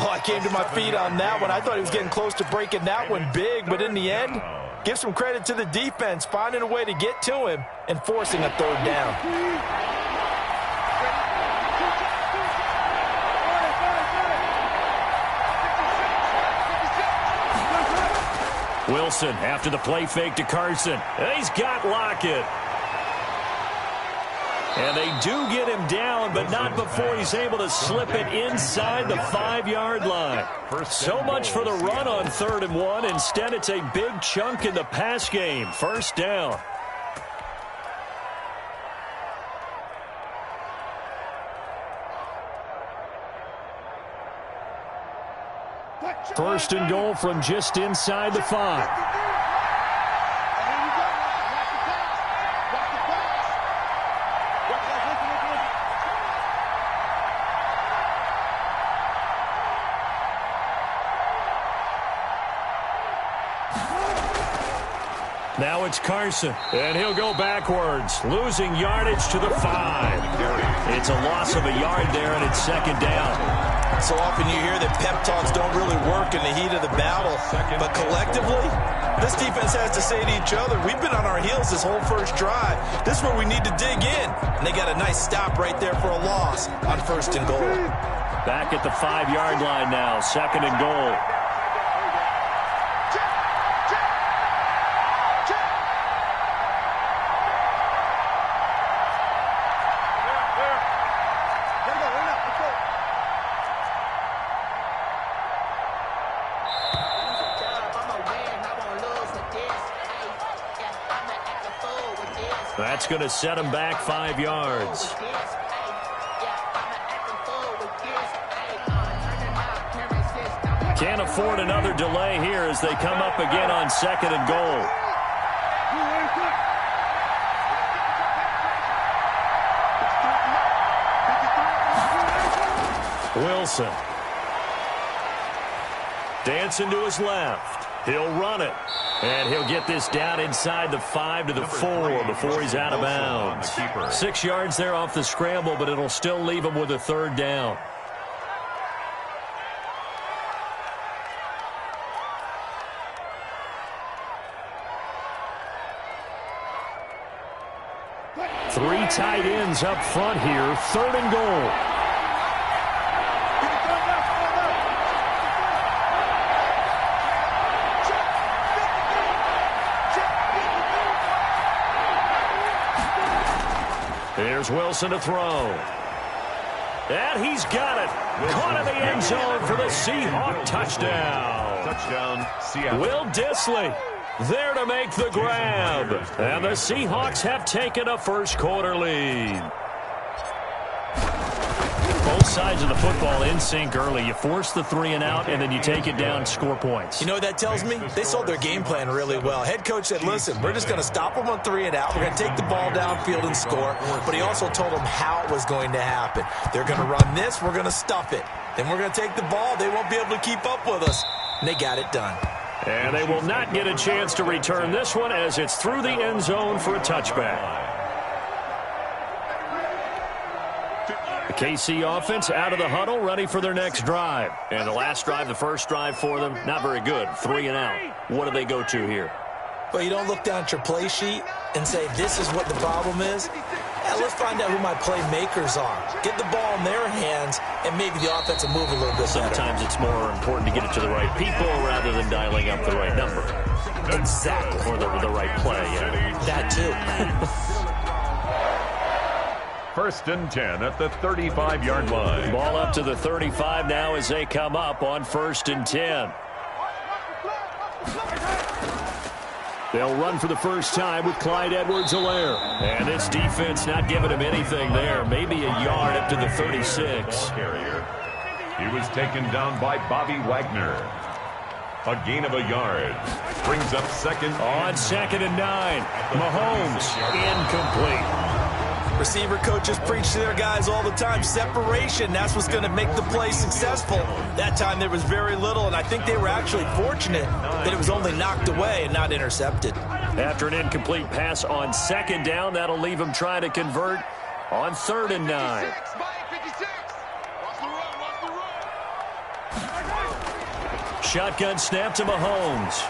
Oh, I came to my feet on that one. I thought he was getting close to breaking that one big, but in the end, give some credit to the defense, finding a way to get to him and forcing a 3rd down. Wilson after the play fake to Carson. And he's got Lockett. And they do get him down, but not before he's able to slip it inside the 5-yard line. So much for the run on 3rd and 1. Instead, it's a big chunk in the pass game. 1st down. First and goal from just inside the 5. Now it's Carson, and he'll go backwards, losing yardage to the 5. It's a loss of a yard there, and it's 2nd down. So often you hear that pep talks don't really work in the heat of the battle, but collectively, this defense has to say to each other, we've been on our heels this whole first drive. This is where we need to dig in. And they got a nice stop right there for a loss on 1st and goal. Back at the 5-yard line now, 2nd and goal. That's going to set him back 5 yards. Can't afford another delay here as they come up again on 2nd and goal. Wilson. Dancing to his left. He'll run it. And he'll get this down inside the 5 to the 4 before he's out of bounds. 6 yards there off the scramble, but it'll still leave him with a 3rd down. Three tight ends up front here, 3rd and goal. Here's Wilson to throw. And he's got it. Caught in the end zone for the Seahawk touchdown. Touchdown, Seattle. Will Dissly there to make the grab. And the Seahawks have taken a first-quarter lead. Both sides of the football in sync early. You force the 3-and-out, and then you take it down, score points. You know what that tells me? They sold their game plan really well. Head coach said, listen, we're just going to stop them on 3-and-out. We're going to take the ball downfield and score. But he also told them how it was going to happen. They're going to run this. We're going to stuff it. Then we're going to take the ball. They won't be able to keep up with us. And they got it done. And they will not get a chance to return this one as it's through the end zone for a touchback. The KC offense out of the huddle, ready for their next drive. And the last drive, the first drive for them, not very good. 3-and-out. What do they go to here? Well, you don't look down at your play sheet and say, this is what the problem is. Yeah, let's find out who my playmakers are. Get the ball in their hands, and maybe the offense will move a little bit better. Sometimes it's more important to get it to the right people rather than dialing up the right number. Exactly. Or the right play, yeah. That too. First and 10 at the 35-yard line. Ball up to the 35 now as they come up on 1st and 10. They'll run for the first time with Clyde Edwards-Helaire. And this defense not giving him anything there. Maybe a yard up to the 36. He was taken down by Bobby Wagner. A gain of a yard. Brings up second. On 2nd and 9. Mahomes incomplete. Receiver coaches preach to their guys all the time. Separation, that's what's going to make the play successful. That time there was very little, and I think they were actually fortunate that it was only knocked away and not intercepted. After an incomplete pass on 2nd down, that'll leave him trying to convert on 3rd and 9. Shotgun snap to Mahomes.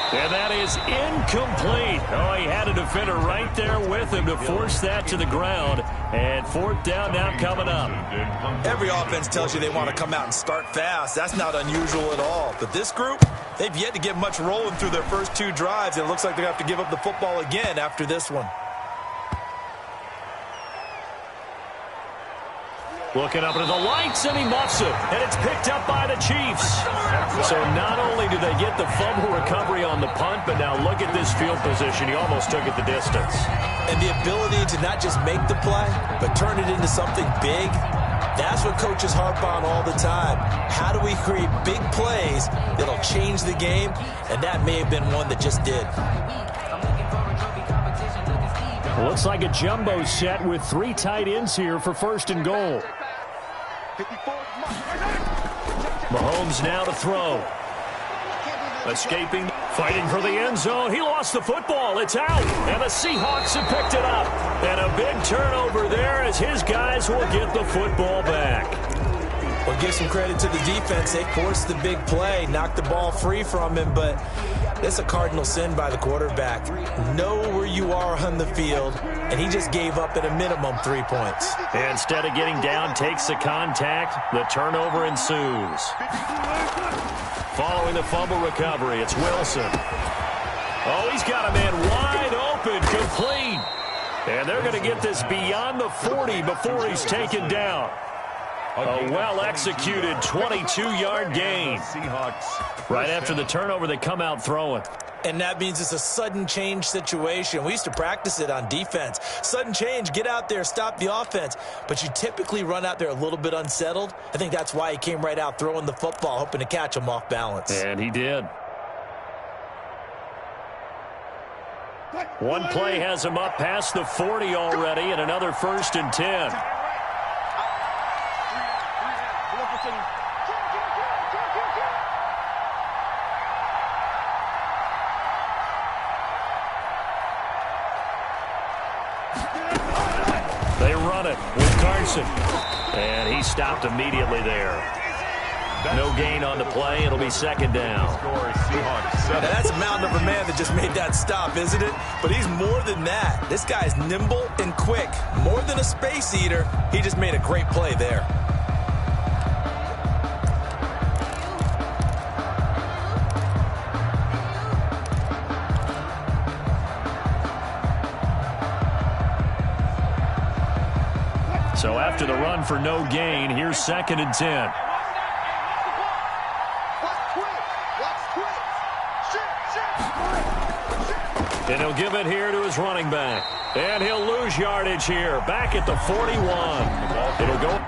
And that is incomplete. Oh, he had a defender right there with him to force that to the ground. And 4th down now coming up. Every offense tells you they want to come out and start fast. That's not unusual at all. But this group, they've yet to get much rolling through their first 2 drives. And it looks like they're going to have to give up the football again after this one. Looking up into the lights, and he muffs it. And it's picked up by the Chiefs. So not only do they get the fumble recovery on the punt, but now look at this field position. He almost took it the distance. And the ability to not just make the play, but turn it into something big, that's what coaches harp on all the time. How do we create big plays that'll change the game? And that may have been one that just did. Looks like a jumbo set with 3 tight ends here for 1st and goal. Mahomes now to throw. Escaping, fighting for the end zone. He lost the football. It's out. And the Seahawks have picked it up. And a big turnover there as his guys will get the football back. Well, give some credit to the defense. They forced the big play, knocked the ball free from him, but it's a cardinal sin by the quarterback. Know where you are on the field, and he just gave up at a minimum 3 points. Instead of getting down, takes the contact. The turnover ensues. Following the fumble recovery, it's Wilson. Oh, he's got a man wide open, complete. And they're going to get this beyond the 40 before he's taken down. A well-executed 22-yard gain. Right after the turnover, they come out throwing. And that means it's a sudden change situation. We used to practice it on defense. Sudden change, get out there, stop the offense. But you typically run out there a little bit unsettled. I think that's why he came right out throwing the football, hoping to catch him off balance. And he did. One play has him up past the 40 already, and another 1st and 10. They run it with Carson. And he stopped immediately there. No gain on the play. It'll be 2nd down. Now that's a mountain of a man that just made that stop, isn't it? But he's more than that. This guy's nimble and quick. More than a space eater. He just made a great play there. So after the run for no gain, here's 2nd and 10. And he'll give it here to his running back. And he'll lose yardage here. Back at the 41. It'll go.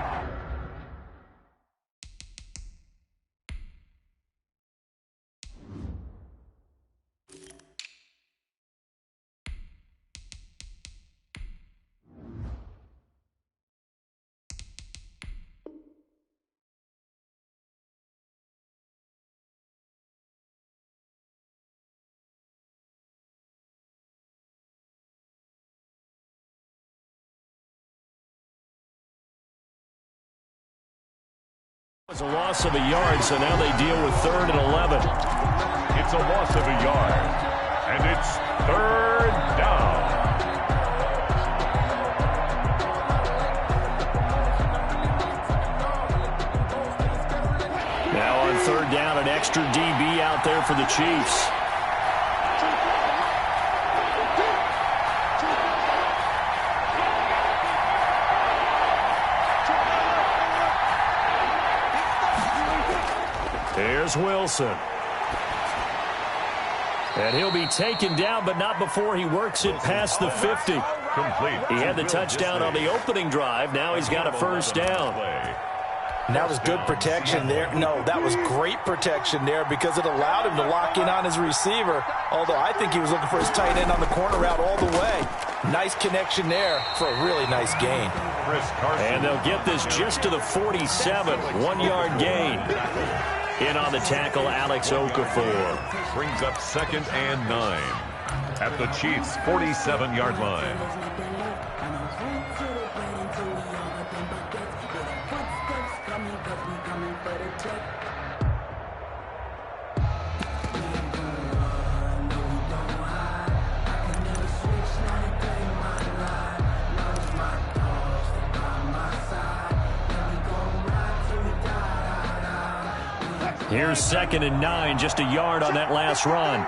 It's a loss of a yard, so now they deal with 3rd and 11. It's a loss of a yard, and it's 3rd down. Now on 3rd down, an extra DB out there for the Chiefs. Here's Wilson. And he'll be taken down, but not before he works it past the 50. Complete. He had the touchdown on the opening drive. Now he's got a 1st down. And that was good protection there. No, that was great protection there because it allowed him to lock in on his receiver, although I think he was looking for his tight end on the corner route all the way. Nice connection there for a really nice gain. And they'll get this just to the 47. 1-yard gain. In on the tackle, Alex Okafor. Brings up 2nd and 9 at the Chiefs' 47-yard line. Here's 2nd and 9, just a yard on that last run.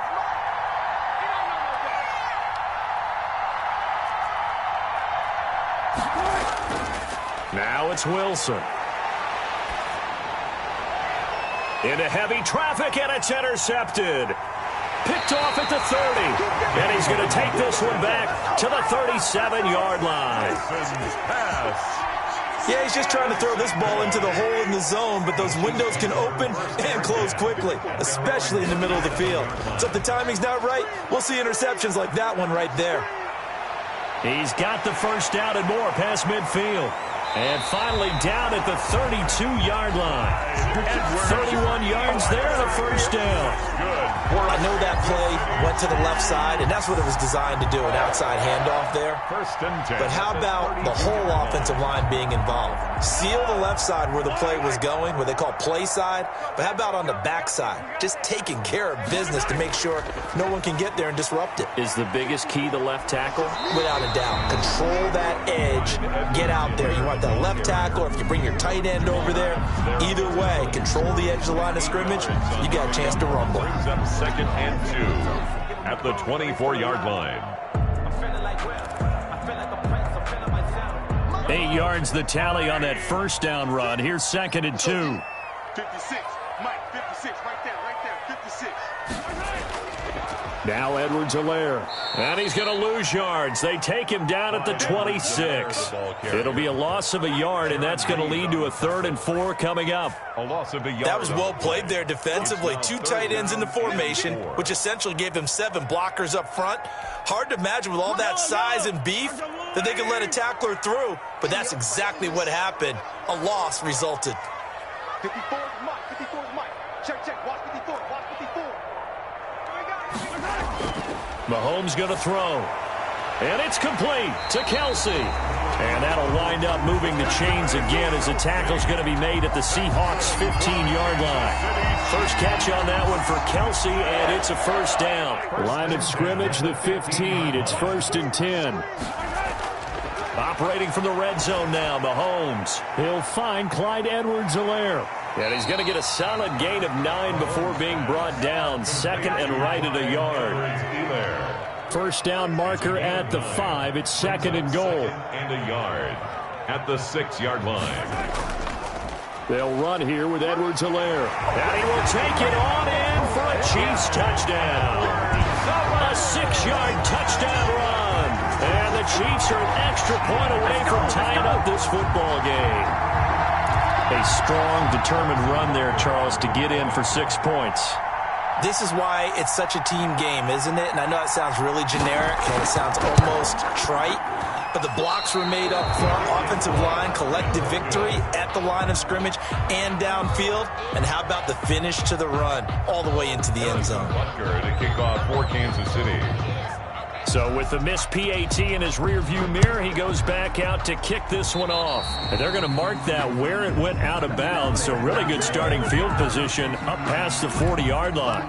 Now it's Wilson. Into heavy traffic, and it's intercepted. Picked off at the 30. And he's going to take this one back to the 37-yard line. Yeah, he's just trying to throw this ball into the hole in the zone, but those windows can open and close quickly, especially in the middle of the field. So if the timing's not right, we'll see interceptions like that one right there. He's got the 1st down and more past midfield. And finally down at the 32-yard line. At 31 yards there, the 1st down. I know that play went to the left side, and that's what it was designed to do, an outside handoff there. 1st and 10. But how about the whole offensive line being involved? Seal the left side where the play was going, what they call play side. But how about on the back side? Just taking care of business to make sure no one can get there and disrupt it. Is the biggest key the left tackle? Without a doubt. Control that edge. Get out there. You want that left tackle, or if you bring your tight end over there, either way, control the edge of the line of scrimmage, you got a chance to rumble. Brings up 2nd and 2 at the 24-yard line. 8 yards the tally on that 1st down run. Here's 2nd and 2. 56, Mike, 56, right there, 56. Now Edwards-Helaire. And he's going to lose yards. They take him down at the 26. It'll be a loss of a yard, and that's going to lead to a 3rd and 4 coming up. A loss of a yard. That was well played there defensively. 2 tight ends in the formation, which essentially gave them 7 blockers up front. Hard to imagine with all that size and beef that they could let a tackler through, but that's exactly what happened. A loss resulted. 54 is Mike, 54 is Mike. Check, watch 54, watch 54. Mahomes going to throw. And it's complete to Kelsey. And that'll wind up moving the chains again as the tackle's going to be made at the Seahawks' 15-yard line. First catch on that one for Kelsey, and it's a 1st down. Line of scrimmage, the 15. It's 1st and 10. Operating from the red zone now, Mahomes. He'll find Clyde Edwards-Helaire. And he's going to get a solid gain of 9 before being brought down. 2nd and right at a yard. 1st down marker at the 5. It's 2nd and goal. And a yard. at the 6-yard line. They'll run here with Edwards-Helaire. And he will take it on in for a Chiefs touchdown. A 6-yard touchdown run. And the Chiefs are an extra point away from tying up this football game. A strong, determined run there, Charles, to get in for 6 points. This is why it's such a team game, isn't it? And I know it sounds really generic and it sounds almost trite, but the blocks were made up front, offensive line, collective victory at the line of scrimmage and downfield. And how about the finish to the run all the way into the end zone? Butker to kick off for Kansas City. So with the missed PAT in his rearview mirror, he goes back out to kick this one off. And they're going to mark that where it went out of bounds. So really good starting field position up past the 40-yard line.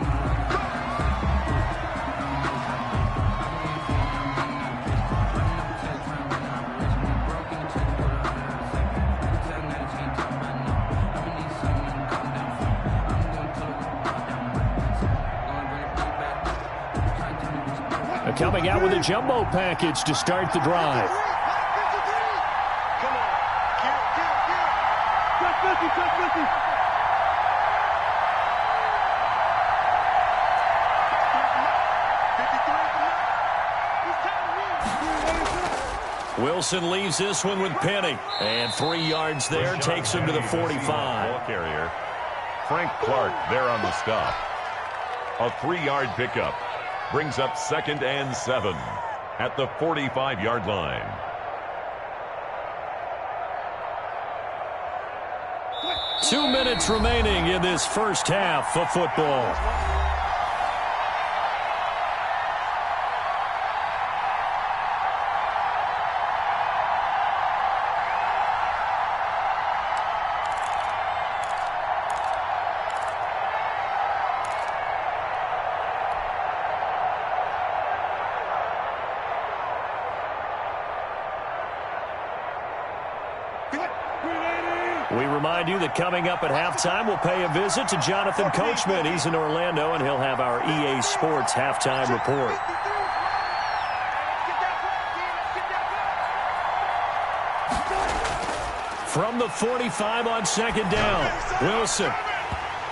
Coming out with a jumbo package to start the drive. Come on. Touch 50. Wilson leaves this one with Penny. And 3 yards there takes him to the 45. Ball carrier. Frank Clark there on the stop. A 3-yard pickup. Brings up 2nd and 7 at the 45-yard line. Two minutes remaining in this first half of football. We remind you that coming up at halftime, we'll pay a visit to Jonathan Coachman. He's in Orlando, and he'll have our EA Sports halftime report. From the 45 on 2nd down, Wilson.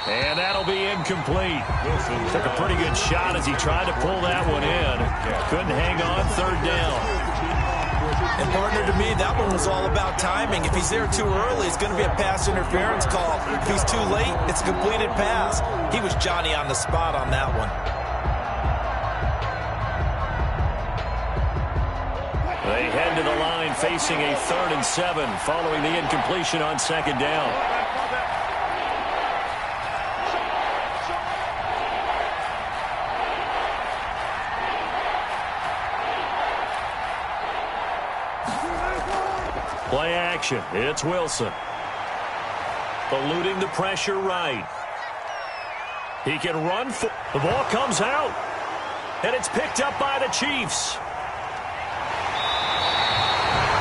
And that'll be incomplete. Wilson took a pretty good shot as he tried to pull that one in. Couldn't hang on 3rd down. And partner, to me, that one was all about timing. If he's there too early, it's going to be a pass interference call. If he's too late, it's a completed pass. He was Johnny on the spot on that one. They head to the line facing a 3rd and 7 following the incompletion on 2nd down. Play action. It's Wilson. Eluding the pressure right. He can run. The ball comes out. And it's picked up by the Chiefs.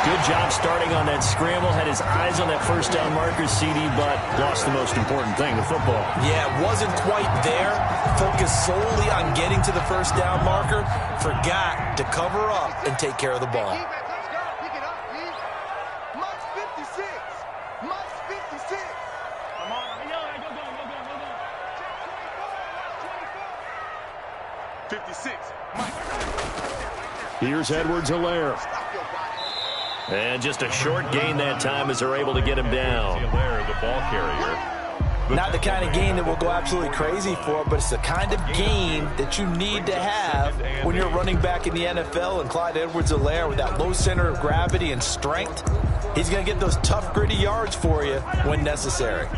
Good job starting on that scramble. Had his eyes on that first down marker, CD, but lost the most important thing, the football. Yeah, wasn't quite there. Focused solely on getting to the first down marker. Forgot to cover up and take care of the ball. 56. Here's Edwards-Helaire. And just a short gain that time as they're able to get him down. Helaire, the ball carrier. Not the kind of gain that we'll go absolutely crazy for, but it's the kind of gain that you need to have when you're running back in the NFL. And Clyde Edwards-Helaire, with that low center of gravity and strength, he's going to get those tough, gritty yards for you when necessary.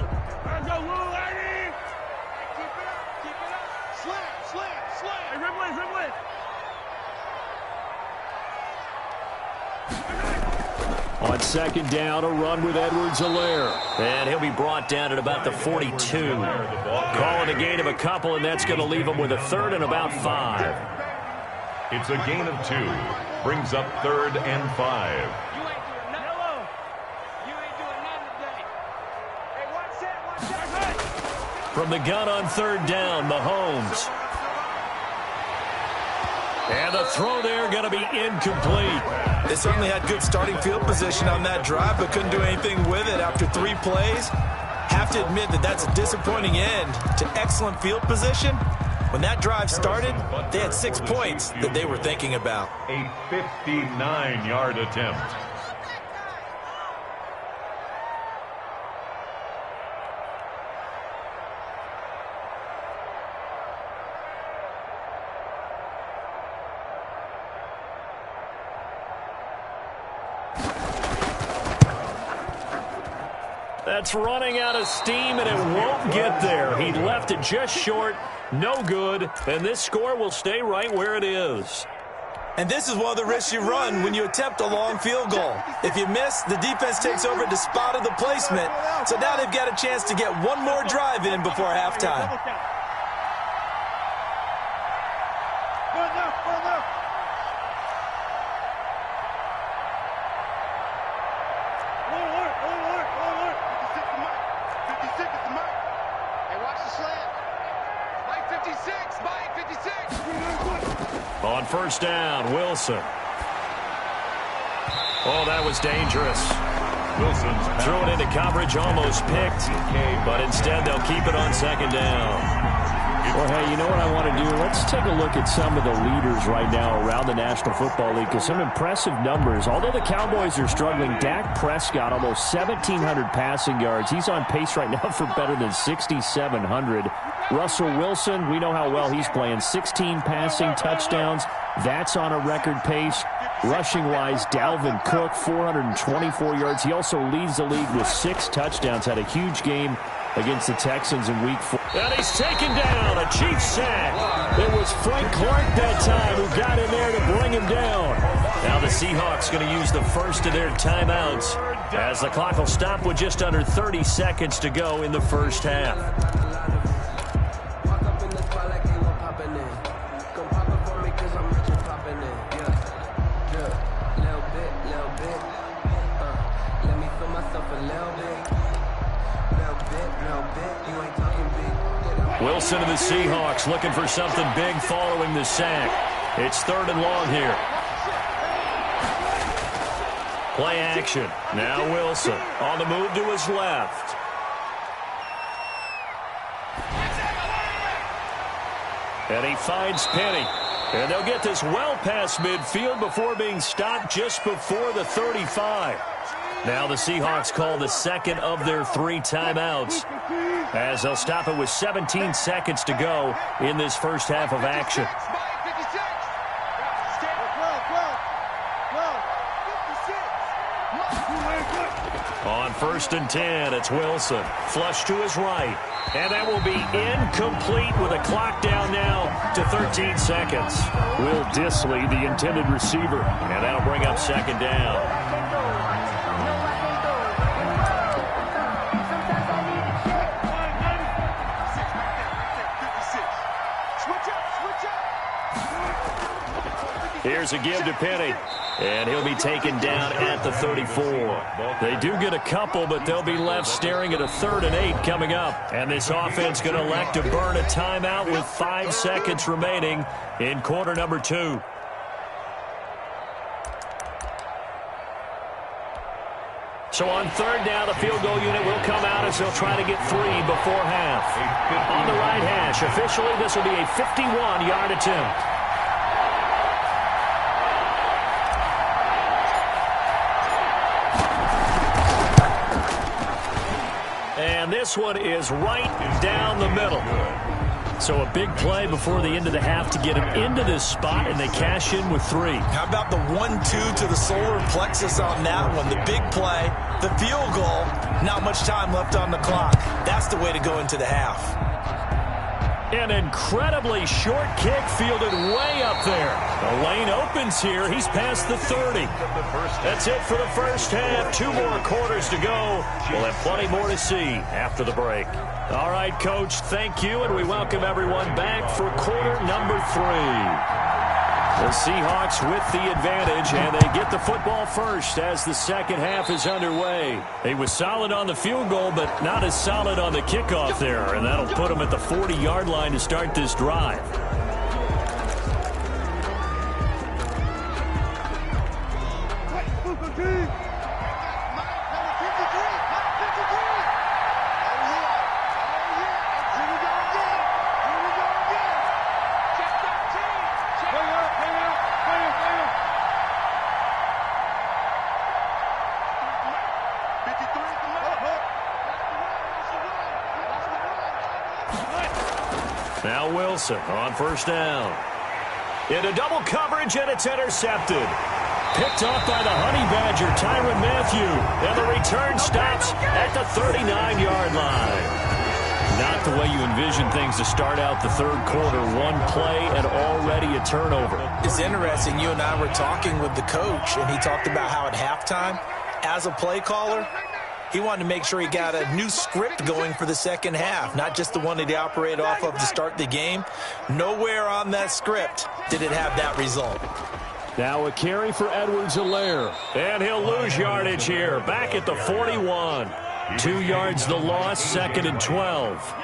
On 2nd down, a run with Edwards-Helaire. And he'll be brought down at about the 42. Calling a gain of a couple, and that's going to leave him with a 3rd and about 5. It's a gain of 2. Brings up 3rd and 5. From the gun on 3rd down, Mahomes. And the throw there going to be incomplete. They certainly had good starting field position on that drive, but couldn't do anything with it after 3 plays. Have to admit that that's a disappointing end to excellent field position. When that drive started, they had 6 points that they were thinking about. A 59-yard attempt. That's running out of steam, and it won't get there. He left it just short, no good, and this score will stay right where it is. And this is one of the risks you run when you attempt a long field goal. If you miss, the defense takes over at the spot of the placement, so now they've got a chance to get one more drive in before halftime. On first down, Wilson. Oh, that was dangerous. Wilson's threw it into coverage, almost picked, but instead they'll keep it on second down. Well, hey, you know what I want to do? Let's take a look at some of the leaders right now around the National Football League, because some impressive numbers. Although the Cowboys are struggling, Dak Prescott, almost 1,700 passing yards. He's on pace right now for better than 6,700. Russell Wilson, we know how well he's playing. 16 passing touchdowns. That's on a record pace. Rushing-wise, Dalvin Cook, 424 yards. He also leads the league with 6 touchdowns. Had a huge game against the Texans in Week 4. And he's taken down, a Chiefs sack. It was Frank Clark that time who got in there to bring him down. Now the Seahawks going to use the first of their timeouts as the clock will stop with just under 30 seconds to go in the first half. Wilson and the Seahawks looking for something big following the sack. It's 3rd and long here. Play action. Now Wilson on the move to his left. And he finds Penny. And they'll get this well past midfield before being stopped just before the 35. Now the Seahawks call the second of their 3 timeouts, as they'll stop it with 17 seconds to go in this first half of action. On 1st and 10, it's Wilson. Flush to his right. And that will be incomplete with a clock down now to 13 seconds. Will Dissly, the intended receiver. And that'll bring up 2nd down. Here's a give to Penny, and he'll be taken down at the 34. They do get a couple, but they'll be left staring at a 3rd and 8 coming up. And this offense going to elect to burn a timeout with 5 seconds remaining in quarter number 2. So on 3rd down, the field goal unit will come out as they'll try to get 3 before half. On the right hash, officially this will be a 51-yard attempt. And this one is right down the middle. So a big play before the end of the half to get him into this spot, and they cash in with 3. How about the 1-2 to the solar plexus on that one? The big play, the field goal, not much time left on the clock. That's the way to go into the half. An incredibly short kick fielded way up there. The lane opens here. He's past the 30. That's it for the first half. 2 more quarters to go. We'll have plenty more to see after the break. All right, Coach, thank you, and we welcome everyone back for quarter number 3. The Seahawks with the advantage, and they get the football first as the second half is underway. He was solid on the field goal, but not as solid on the kickoff there, and that'll put him at the 40-yard line to start this drive. Now Wilson on first down. Into double coverage, and it's intercepted. Picked off by the Honey Badger, Tyrann Mathieu. And the return stops at the 39-yard line. Not the way you envision things to start out the third quarter. One play and already a turnover. It's interesting. You and I were talking with the coach, and he talked about how at halftime, as a play caller, he wanted to make sure he got a new script going for the second half, not just the one that he operated off of to start the game. Nowhere on that script did it have that result. Now a carry for Edwards-Helaire. And he'll lose yardage here. Back at the 41. 2 yards the loss, 2nd and 12.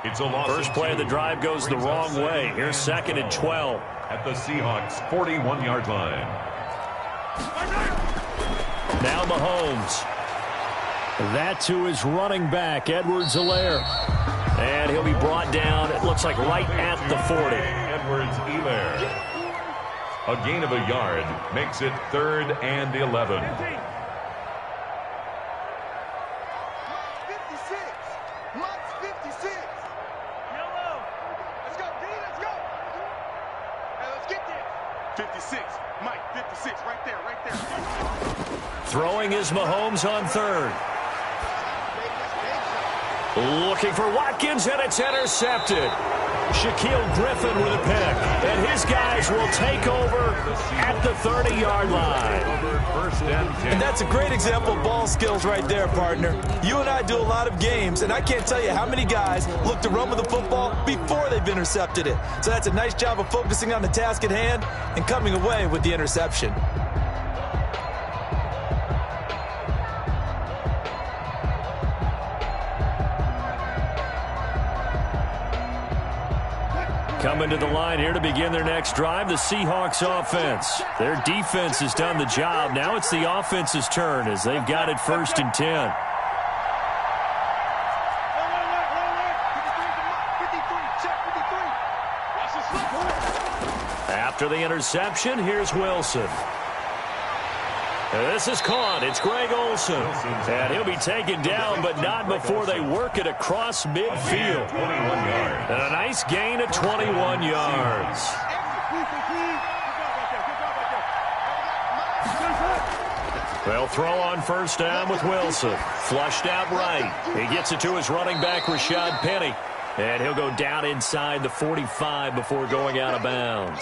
It's a loss. First play of the drive goes the wrong way. Here's 2nd and 12. At the Seahawks' 41-yard line. Now Mahomes. That to his running back, Edwards-Helaire. And he'll be brought down, it looks like, right at the 40. Edwards-Helaire. A gain of a yard makes it 3rd and 11. 56. Mike's 56. Yellow. Let's go, D. Let's go. Hey, let's get this. 56. Mike, 56. Right there, right there. Throwing is Mahomes on 3rd. Looking for Watkins, and it's intercepted. Shaquille Griffin with a pick, and his guys will take over at the 30-yard line. And that's a great example of ball skills right there, partner. You and I do a lot of games, and I can't tell you how many guys look to run with the football before they've intercepted it. So that's a nice job of focusing on the task at hand and coming away with the interception. Coming to the line here to begin their next drive, the Seahawks offense. Their defense has done the job. Now it's the offense's turn as they've got it 1st and 10. After the interception, here's Wilson. This is caught. It's Greg Olsen. And he'll be taken down, but not before they work it across midfield. And a nice gain of 21 yards. They'll throw on first down with Wilson. Flushed out right. He gets it to his running back, Rashad Penny. And he'll go down inside the 45 before going out of bounds.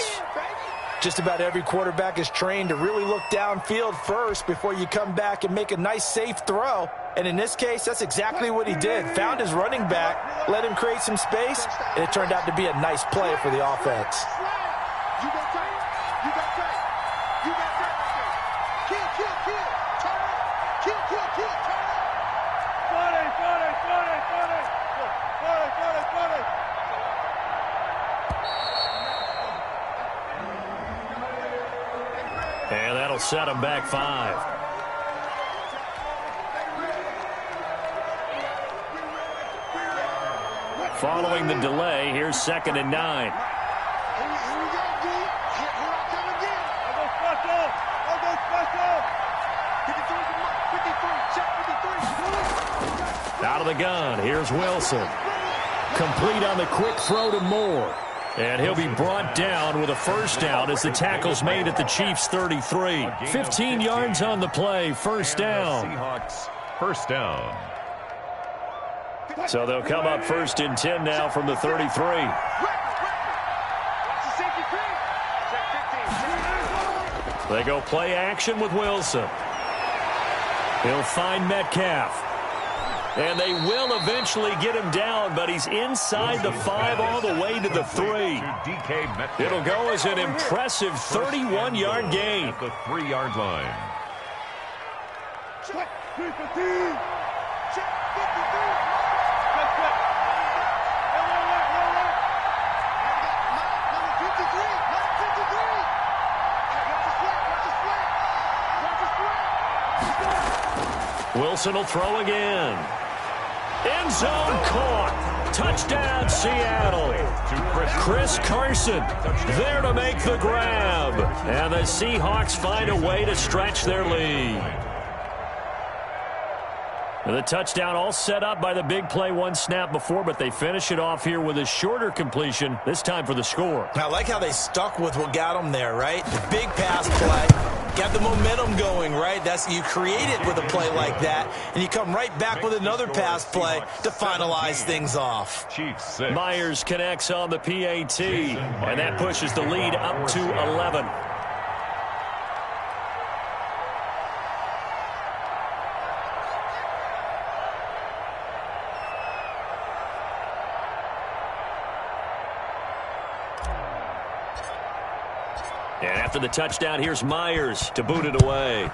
Just about every quarterback is trained to really look downfield first before you come back and make a nice, safe throw. And in this case, that's exactly what he did. Found his running back, let him create some space, and it turned out to be a nice play for the offense. You got tight. You got tight. You got tight. Kill, kill, kill. Turn up. Kill, kill, kill. Turn up. 40. And that'll set him back 5. Following the delay, here's 2nd and 9. Out of the gun, here's Wilson. Complete on the quick throw to Moore. And he'll be brought down with a first down as the tackle's made at the Chiefs' 33. 15 yards on the play, first down. Seahawks, first down. So they'll come up 1st and 10 now from the 33. They go play action with Wilson. He'll find Metcalf. And they will eventually get him down, but he's inside the 5 all the way to the 3. It'll go as an impressive 31-yard gain. At the 3-yard line. Check 53. Check 53. Wilson will throw again. End zone caught. Touchdown, Seattle. Chris Carson there to make the grab. And the Seahawks find a way to stretch their lead. And the touchdown all set up by the big play one snap before, but they finish it off here with a shorter completion, this time for the score. I like how they stuck with what got them there, right? The big pass play, got the momentum going, right? You create it with a play like that, and you come right back with another pass play to finalize things off. Myers connects on the PAT, and that pushes the lead up to 11. And after the touchdown, here's Myers to boot it away.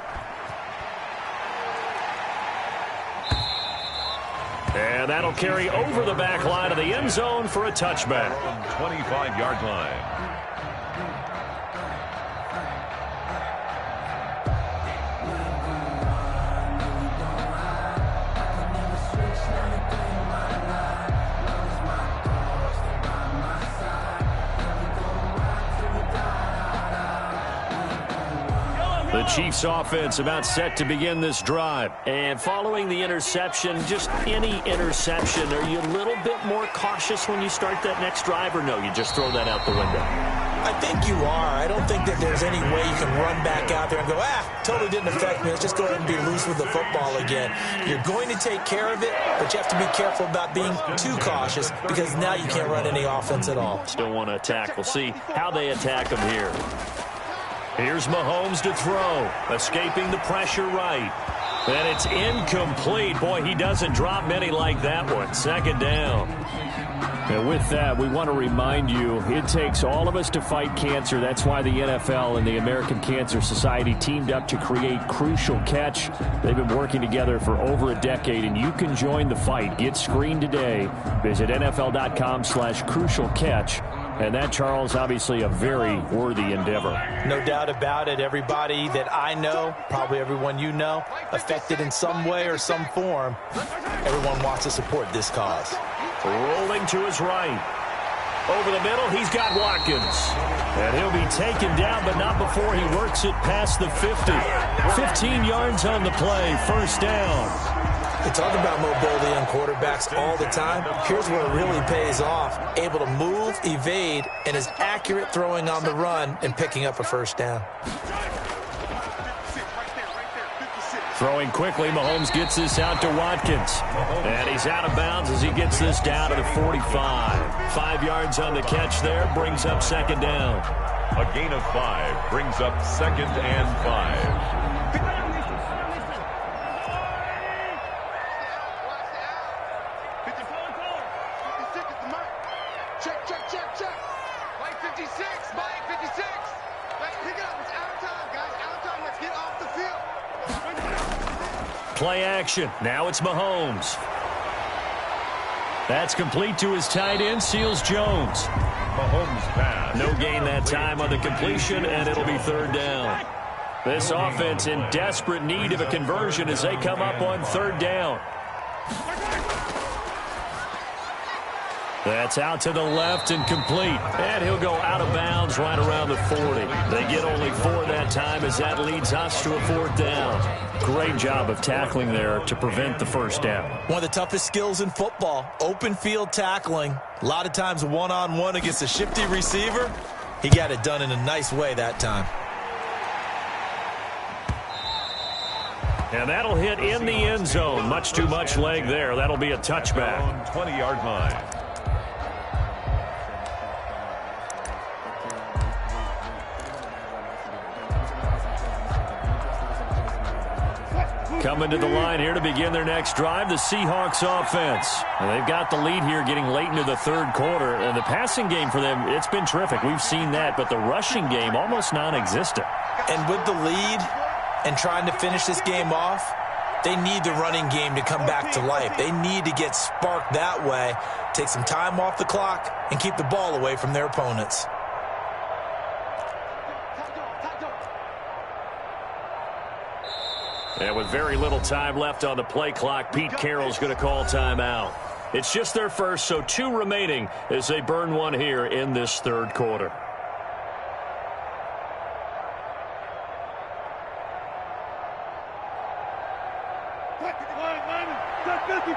And that'll carry over the back line of the end zone for a touchback. 25-yard line. The Chiefs offense about set to begin this drive. And following the interception, just any interception, are you a little bit more cautious when you start that next drive, or no, you just throw that out the window? I think you are. I don't think that there's any way you can run back out there and go, totally didn't affect me. Let's just go ahead and be loose with the football again. You're going to take care of it, but you have to be careful about being too cautious because now you can't run any offense at all. Still want to attack. We'll see how they attack them here. Here's Mahomes to throw, escaping the pressure right. And it's incomplete. Boy, he doesn't drop many like that one. Second down. And with that, we want to remind you, it takes all of us to fight cancer. That's why the NFL and the American Cancer Society teamed up to create Crucial Catch. They've been working together for over a decade, and you can join the fight. Get screened today. Visit NFL.com/Crucial Catch. And that, Charles, obviously a very worthy endeavor. No doubt about it. Everybody that I know, probably everyone you know, affected in some way or some form, everyone wants to support this cause. Rolling to his right. Over the middle, he's got Watkins. And he'll be taken down, but not before he works it past the 50. 15 yards on the play, first down. We talk about mobility on quarterbacks all the time. Here's where it really pays off. Able to move, evade, and is accurate throwing on the run and picking up a first down. Throwing quickly, Mahomes gets this out to Watkins. And he's out of bounds as he gets this down to the 45. 5 yards on the catch there, brings up second down. A gain of 5 brings up second and 5. Play action. Now it's Mahomes. That's complete to his tight end, Seals Jones. Mahomes pass. No gain that time on the completion, and it'll be third down. This offense in desperate need of a conversion as they come up on third down. That's out to the left and complete. And he'll go out of bounds right around the 40. They get only 4 that time as that leads us to a fourth down. Great job of tackling there to prevent the first down. One of the toughest skills in football, open field tackling. A lot of times one-on-one against a shifty receiver. He got it done in a nice way that time. And that'll hit in the end zone. Much too much leg there. That'll be a touchback. 20-yard line. Coming to the line here to begin their next drive, the Seahawks offense. And they've got the lead here getting late into the third quarter. And the passing game for them, it's been terrific. We've seen that, but the rushing game almost non-existent. And with the lead and trying to finish this game off, they need the running game to come back to life. They need to get sparked that way, take some time off the clock, and keep the ball away from their opponents. And with very little time left on the play clock, Pete Carroll's going to call timeout. It's just their first, so 2 remaining as they burn one here in this third quarter.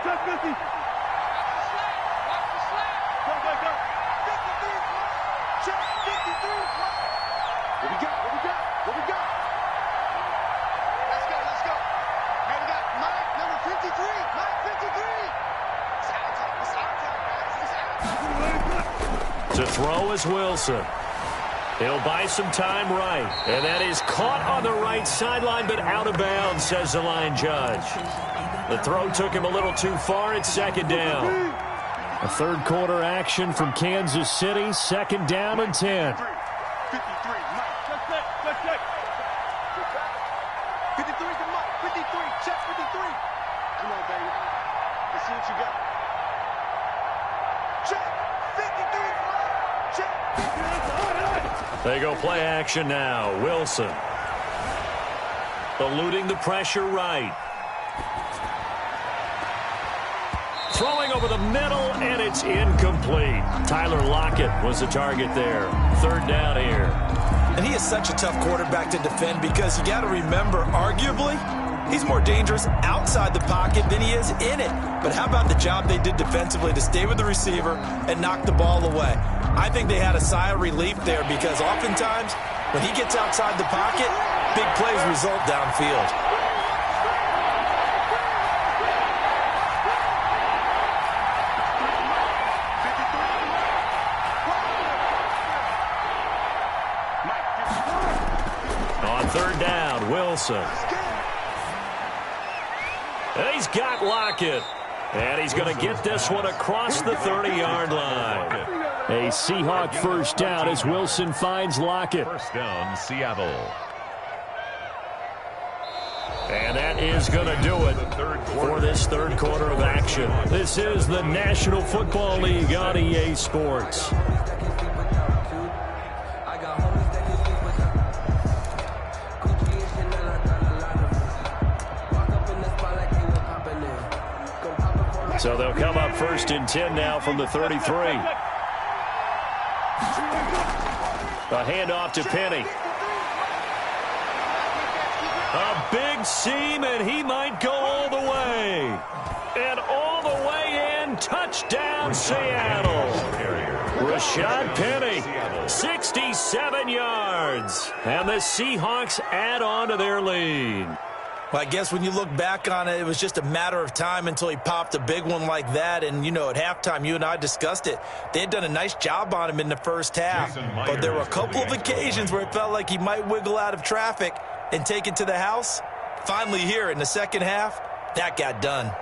check 50. Go, go, go. 53, check 53. What we got? What we got? What we got? Let's go, let's go. Hey, we got Mike, number 53. Mike, 53. It's our time. It's our time, guys. It's our time. To throw is Wilson. He'll buy some time right. And that is caught on the right sideline, but out of bounds, says the line judge. The throw took him a little too far. It's second down. A third quarter action from Kansas City. Second down and 10. 53, Mike. Check. 53 to Mike. 53, check 53. Come on, baby. Let's see what you got. Check 53, Mike. Check. They go play action now. Wilson. Eluding the pressure right. Throwing over the middle, and it's incomplete. Tyler Lockett was the target there. Third down here. And he is such a tough quarterback to defend because you got to remember, arguably, he's more dangerous outside the pocket than he is in it. But how about the job they did defensively to stay with the receiver and knock the ball away? I think they had a sigh of relief there because oftentimes when he gets outside the pocket, big plays result downfield. On third down, Wilson. And he's got Lockett. And he's going to get this one across the 30-yard line. A Seahawk first down as Wilson finds Lockett. First down, Seattle. And that is going to do it for this third quarter of action. This is the National Football League on EA Sports. So they'll come up first and 10 now from the 33. A handoff to Penny. A big seam, and he might go all the way. And all the way in. Touchdown, Seattle. Rashad Penny, 67 yards. And the Seahawks add on to their lead. Well, I guess when you look back on it, it was just a matter of time until he popped a big one like that. And, you know, at halftime, you and I discussed it. They had done a nice job on him in the first half. But there were a couple of occasions where it felt like he might wiggle out of traffic and take it to the house. Finally here in the second half, that got done.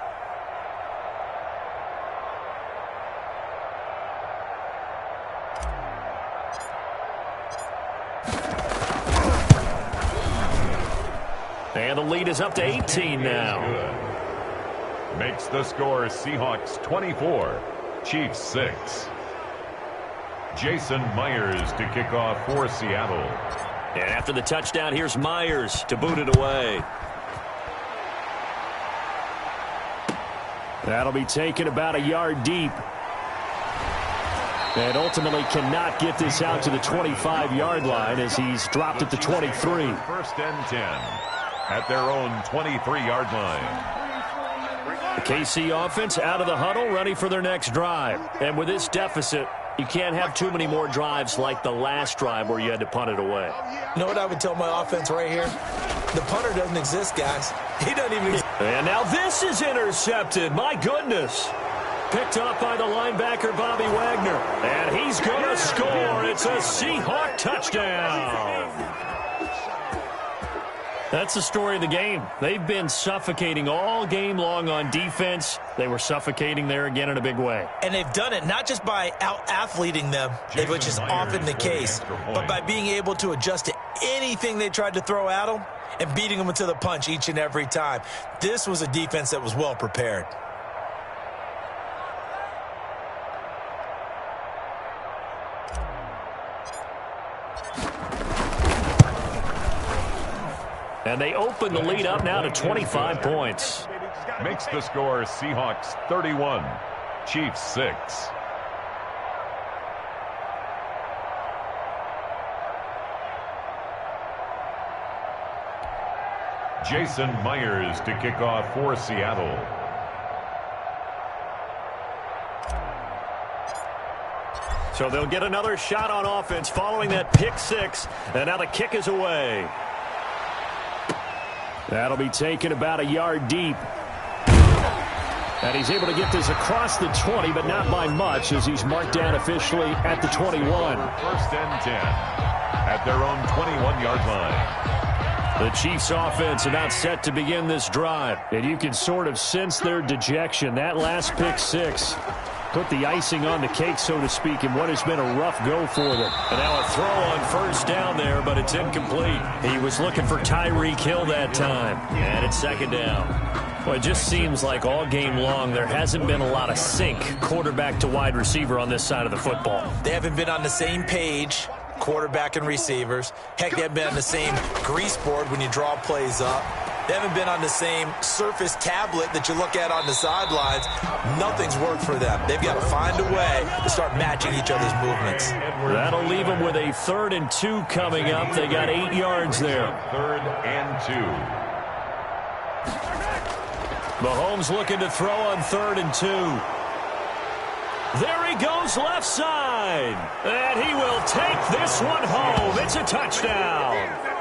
And the lead is up to 18 now. Makes the score Seahawks 24, Chiefs 6. Jason Myers to kick off for Seattle. And after the touchdown, here's Myers to boot it away. That'll be taken about a yard deep. And ultimately cannot get this out to the 25-yard line as he's dropped at the 23. First and 10 at their own 23-yard line. The KC offense out of the huddle, ready for their next drive. And with this deficit, you can't have too many more drives like the last drive where you had to punt it away. You know what I would tell my offense right here? The punter doesn't exist, guys. He doesn't even exist. And now this is intercepted. My goodness. Picked up by the linebacker, Bobby Wagner. And he's going to score. It's a Seahawk touchdown. That's the story of the game. They've been suffocating all game long on defense. They were suffocating there again in a big way. And they've done it not just by out-athleting them, which is often the case, but by being able to adjust to anything they tried to throw at them and beating them to the punch each and every time. This was a defense that was well prepared. And they open the lead up now to 25 points. Makes the score Seahawks 31, Chiefs 6. Jason Myers to kick off for Seattle. So they'll get another shot on offense following that pick six. And now the kick is away. That'll be taken about a yard deep. And he's able to get this across the 20, but not by much as he's marked down officially at the 21. First and 10 at their own 21-yard line. The Chiefs offense about set to begin this drive. And you can sort of sense their dejection. That last pick six put the icing on the cake, so to speak, in what has been a rough go for them. And now a throw on first down there, but it's incomplete. He was looking for Tyreek Hill that time. And it's second down. Well, it just seems like all game long there hasn't been a lot of sync quarterback to wide receiver on this side of the football. They haven't been on the same page, quarterback and receivers. Heck, they haven't been on the same grease board when you draw plays up. They haven't been on the same surface tablet that you look at on the sidelines. Nothing's worked for them. They've got to find a way to start matching each other's movements. That'll leave them with a 3rd and 2 coming up. They got 8 yards there. 3rd and 2. Mahomes looking to throw on 3rd and 2. There he goes left side. And he will take this one home. It's a touchdown.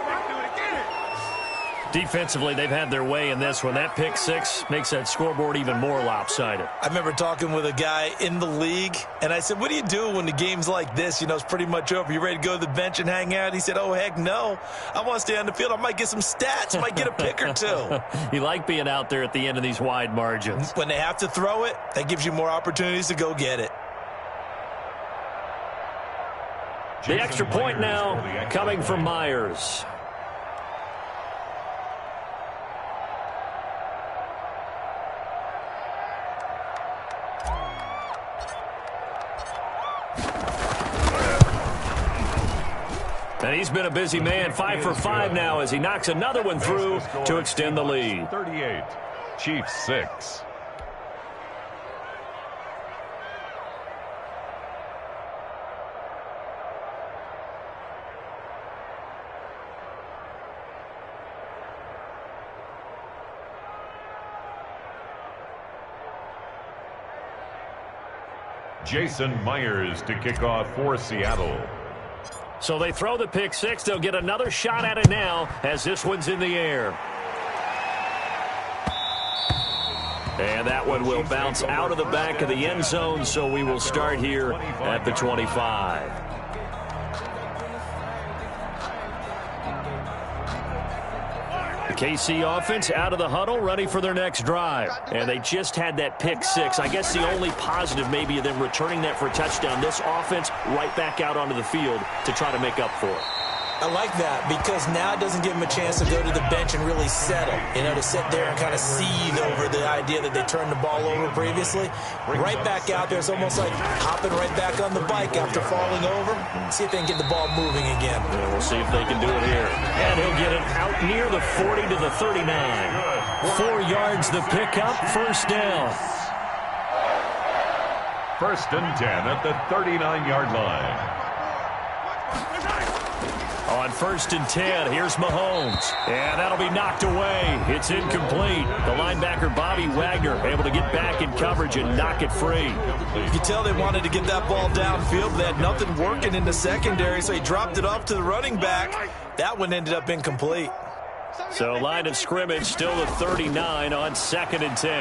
Defensively, they've had their way in this one. That pick six makes that scoreboard even more lopsided. I remember talking with a guy in the league, and I said, what do you do when the game's like this? You know, it's pretty much over. You ready to go to the bench and hang out? He said, oh, heck no. I want to stay on the field. I might get some stats. I might get a pick or two. You like being out there at the end of these wide margins. When they have to throw it, that gives you more opportunities to go get it. The extra point now coming from Myers. And he's been a busy man, 5 for 5 now as he knocks another one through to extend the lead. 38, Chiefs 6. Jason Myers to kick off for Seattle. So they throw the pick six. They'll get another shot at it now as this one's in the air. And that one will bounce out of the back of the end zone, so we will start here at the 25. KC offense out of the huddle, ready for their next drive. And they just had that pick six. I guess the only positive maybe of them returning that for a touchdown. This offense right back out onto the field to try to make up for it. I like that because now it doesn't give them a chance to go to the bench and really settle. You know, to sit there and kind of seethe over the idea that they turned the ball over previously. Right back out there. It's almost like hopping right back on the bike after falling over. See if they can get the ball moving again. Yeah, we'll see if they can do it here. And he'll get it out near the 40 to the 39. 4 yards the pickup, first down. 1st and 10 at the 39-yard line. On 1st and 10, here's Mahomes. And that'll be knocked away. It's incomplete. The linebacker, Bobby Wagner, able to get back in coverage and knock it free. You could tell they wanted to get that ball downfield. They had nothing working in the secondary, so he dropped it off to the running back. That one ended up incomplete. So line of scrimmage still the 39 on 2nd and 10.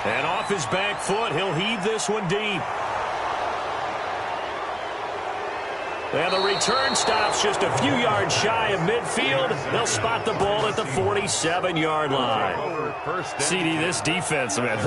And off his back foot, he'll heave this one deep. And the return stops just a few yards shy of midfield. They'll spot the ball at the 47-yard line. CD, this defense, man,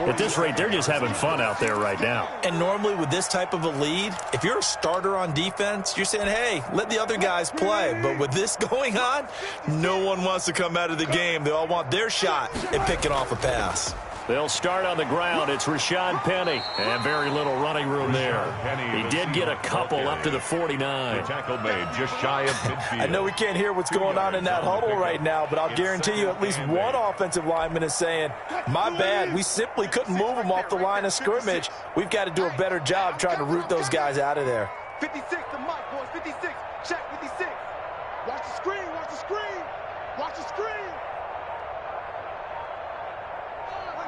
at this rate, they're just having fun out there right now. And normally with this type of a lead, if you're a starter on defense, you're saying, hey, let the other guys play. But with this going on, no one wants to come out of the game. They all want their shot at picking off a pass. They'll start on the ground. It's Rashad Penny. And very little running room there. He did get a couple up to the 49. The tackle made just shy of midfield. I know we can't hear what's going on in that huddle right now, but I'll guarantee you at least one offensive lineman is saying, my bad, we simply couldn't move them off the line of scrimmage. We've got to do a better job trying to root those guys out of there. 56 to Mike, boys, 56. Check 56. Watch the screen, watch the screen. Watch the screen.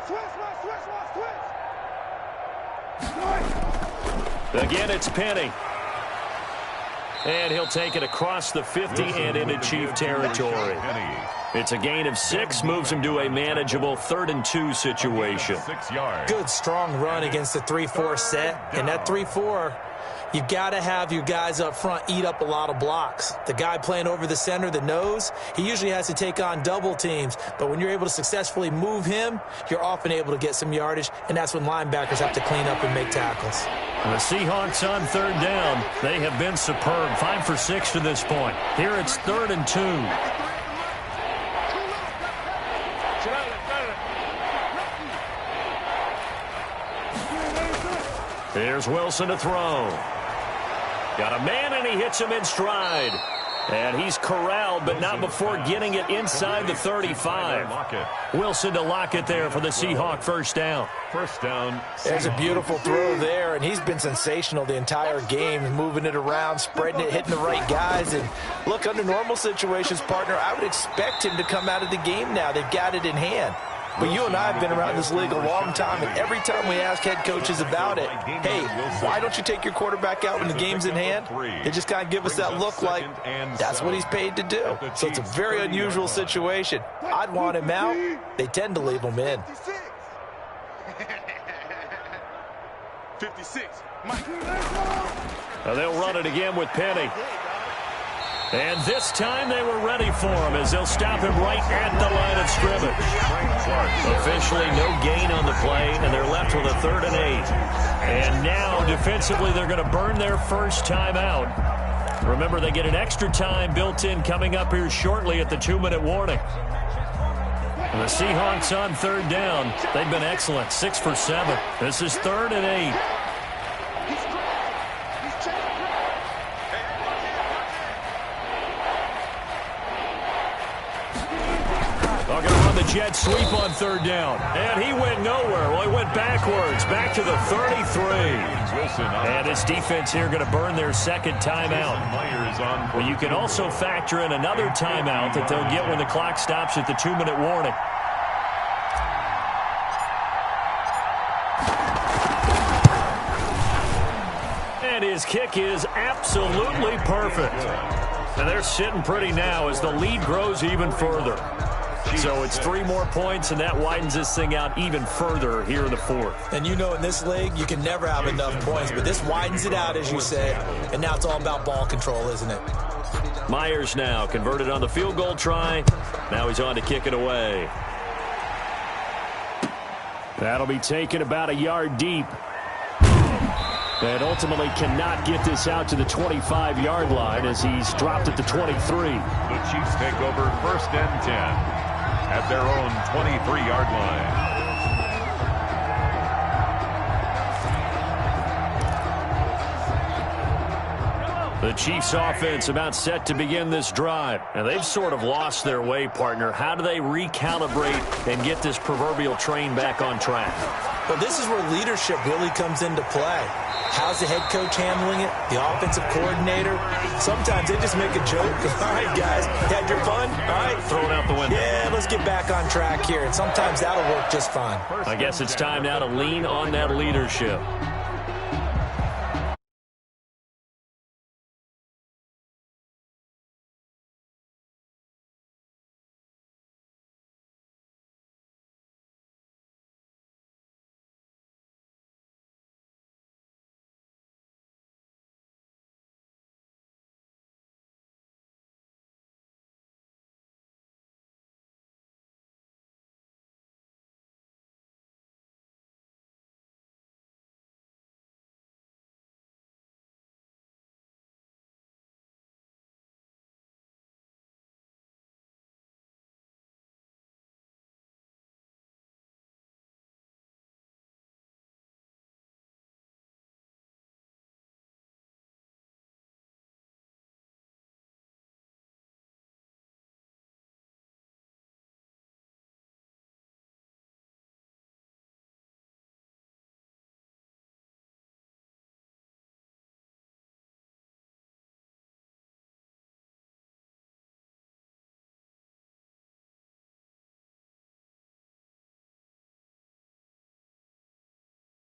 Switch. Again, it's Penny. And he'll take it across the 50 and into Chief territory. It's a gain of 6, moves him to a manageable 3rd and 2 situation. Good, strong run against the 3-4 set. And that 3-4, you've got to have your guys up front eat up a lot of blocks. The guy playing over the center, the nose, he usually has to take on double teams. But when you're able to successfully move him, you're often able to get some yardage, and that's when linebackers have to clean up and make tackles. The Seahawks on 3rd down. They have been superb. 5 for 6 to this point. Here it's 3rd and 2. Here's Wilson to throw. Got a man, and he hits him in stride. And he's corralled, but not before getting it inside the 35. Wilson to Lockett there for the Seahawk first down. First down. There's a beautiful throw there, and he's been sensational the entire game, moving it around, spreading it, hitting the right guys. And look, under normal situations, partner, I would expect him to come out of the game now. They've got it in hand. But you and I have been around this league a long time, and every time we ask head coaches about it, hey, why don't you take your quarterback out when the game's in hand? They just kind of give us that look like that's what he's paid to do. So it's a very unusual situation. I'd want him out. They tend to leave him in. 56. They'll run it again with Penny. And this time they were ready for him as they'll stop him right at the line of scrimmage. Officially no gain on the play, and they're left with a 3rd and 8. And now defensively they're going to burn their first timeout. Remember, they get an extra time built in coming up here shortly at the 2-minute warning. And the Seahawks on 3rd down. They've been excellent, 6 for 7. This is 3rd and 8. Jet sweep on 3rd down. And he went nowhere. Well, he went backwards, back to the 33. And his defense here going to burn their second timeout. But you can also factor in another timeout that they'll get when the clock stops at the 2-minute warning. And his kick is absolutely perfect. And they're sitting pretty now as the lead grows even further. So it's 3 more points, and that widens this thing out even further here in the 4th. And you know, in this league, you can never have enough points, but this widens it out, as you said, and now it's all about ball control, isn't it? Myers now converted on the field goal try. Now he's on to kick it away. That'll be taken about a yard deep. And ultimately cannot get this out to the 25-yard line as he's dropped at the 23. The Chiefs take over 1st and 10. At their own 23-yard line. The Chiefs offense about set to begin this drive. And they've sort of lost their way, partner. How do they recalibrate and get this proverbial train back on track? Well, this is where leadership really comes into play. How's the head coach handling it? The offensive coordinator? Sometimes they just make a joke. All right, guys, you had your fun? All right. Throw it out the window. Yeah, let's get back on track here. And sometimes that'll work just fine. I guess it's time now to lean on that leadership.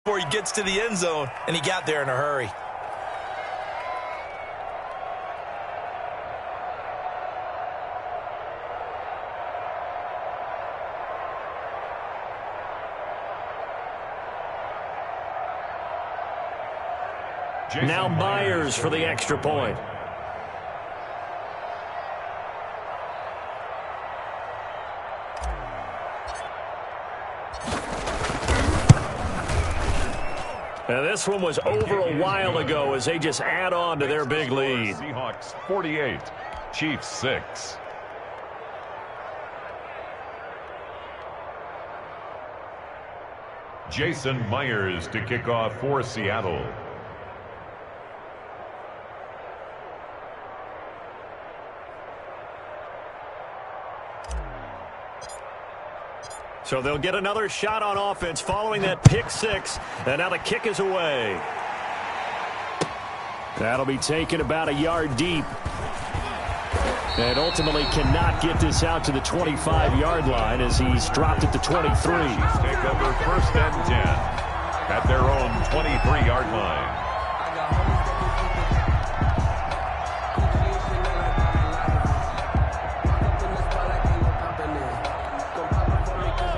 before he gets to the end zone, and he got there in a hurry. Now Myers for the extra point. Now this one was over a while ago as they just add on to their big lead. Seahawks 48, Chiefs 6. Jason Myers to kick off for Seattle. So they'll get another shot on offense following that pick six. And now the kick is away. That'll be taken about a yard deep. And ultimately cannot get this out to the 25-yard line as he's dropped at the 23. Take over 1st and 10 at their own 23-yard line.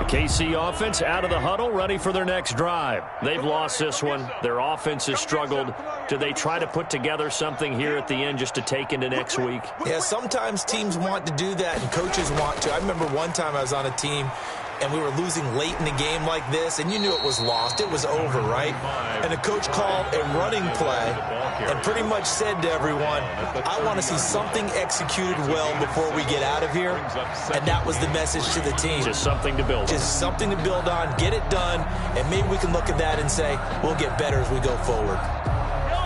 KC offense out of the huddle, ready for their next drive. They've lost this one. Their offense has struggled. Do they try to put together something here at the end just to take into next week? Yeah, sometimes teams want to do that and coaches want to. I remember one time I was on a team and we were losing late in a game like this, and you knew it was lost. It was over, right? And the coach called a running play and pretty much said to everyone, I want to see something executed well before we get out of here. And that was the message to the team. Just something to build on. Just something to build on, get it done, and maybe we can look at that and say, we'll get better as we go forward.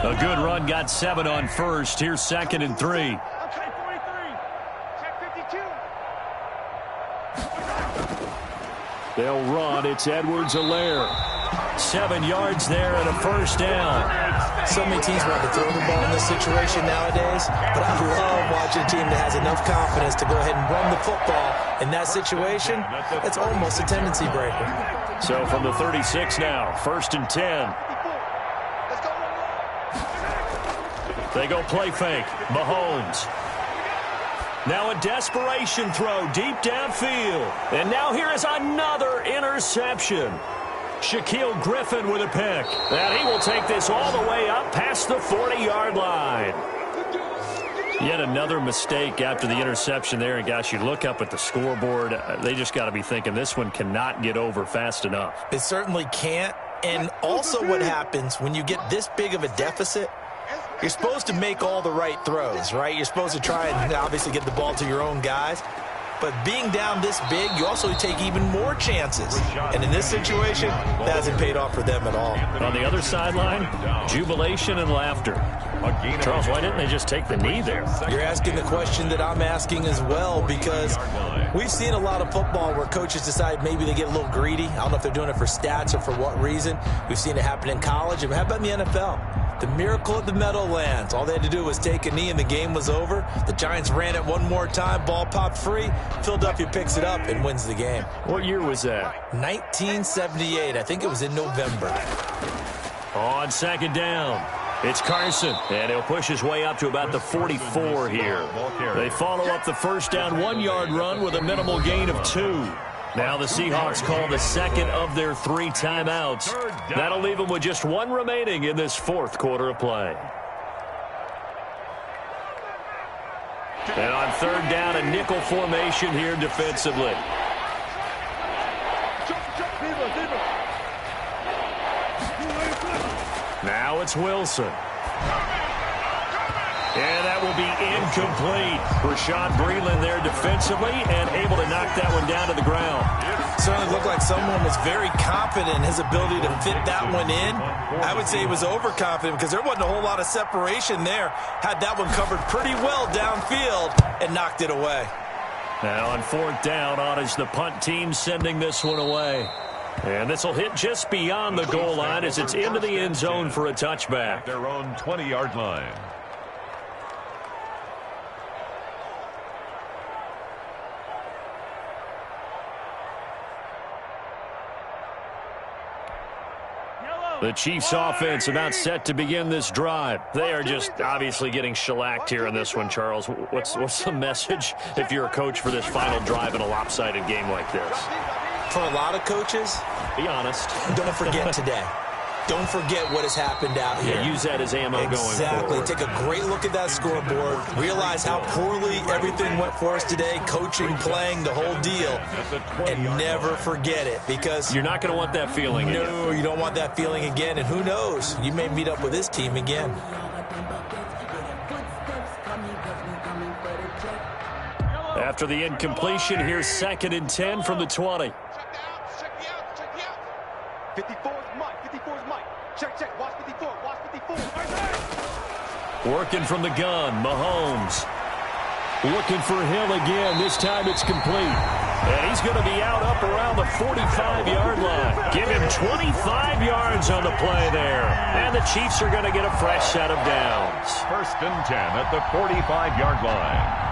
A good run, got 7 on first. Here's 2nd and 3. They'll run. It's Edwards-Helaire. 7 yards there and a first down. So many teams want to throw the ball in this situation nowadays, but I love watching a team that has enough confidence to go ahead and run the football. In that situation, it's almost a tendency breaker. So from the 36 now, 1st and 10. They go play fake. Mahomes. Now a desperation throw deep downfield. And now here is another interception. Shaquille Griffin with a pick. And he will take this all the way up past the 40-yard line. Yet another mistake after the interception there. And, gosh, you look up at the scoreboard. They just got to be thinking this one cannot get over fast enough. It certainly can't. And also what happens when you get this big of a deficit, you're supposed to make all the right throws, right? You're supposed to try and obviously get the ball to your own guys. But being down this big, you also take even more chances. And in this situation, that hasn't paid off for them at all. On the other sideline, jubilation and laughter. Charles, why didn't they just take the knee there? You're asking the question that I'm asking as well, because we've seen a lot of football where coaches decide maybe they get a little greedy. I don't know if they're doing it for stats or for what reason. We've seen it happen in college. And how about in the NFL? The miracle of the Meadowlands. All they had to do was take a knee and the game was over. The Giants ran it one more time. Ball popped free. Philadelphia picks it up and wins the game. What year was that? 1978. I think it was in November. On 2nd down, it's Carson, and he'll push his way up to about the 44 here. They follow up the first down 1-yard run with a minimal gain of 2. Now the Seahawks call the second of their 3 timeouts. That'll leave them with just 1 remaining in this 4th quarter of play. And on 3rd down, a nickel formation here defensively. Now it's Wilson. And that will be incomplete. Rashad Breeland there defensively and able to knock that one down to the ground. Certainly looked like someone was very confident in his ability to fit that one in. I would say he was overconfident because there wasn't a whole lot of separation there. Had that one covered pretty well downfield and knocked it away. Now on 4th down, on is the punt team sending this one away. And this will hit just beyond the goal line as it's into the end zone for a touchback. Their own 20-yard line. The Chiefs offense about set to begin this drive. They are just obviously getting shellacked here in this one, Charles. What's the message if you're a coach for this final drive in a lopsided game like this? For a lot of coaches, be honest. Don't forget today. Don't forget what has happened out here. Yeah, use that as ammo going forward. Exactly. Take a great look at that scoreboard. Realize how poorly everything went for us today, coaching, playing, the whole deal. And never forget it, because you're not going to want that feeling again. No, you don't want that feeling again. And who knows? You may meet up with this team again. After the incompletion, here's 2nd and 10 from the 20. 54 is Mike. 54 is Mike. Check. Watch 54. Watch 54. Working from the gun, Mahomes. Looking for Hill again. This time it's complete. And he's going to be out up around the 45-yard line. Give him 25 yards on the play there. And the Chiefs are going to get a fresh set of downs. 1st and 10 at the 45-yard line.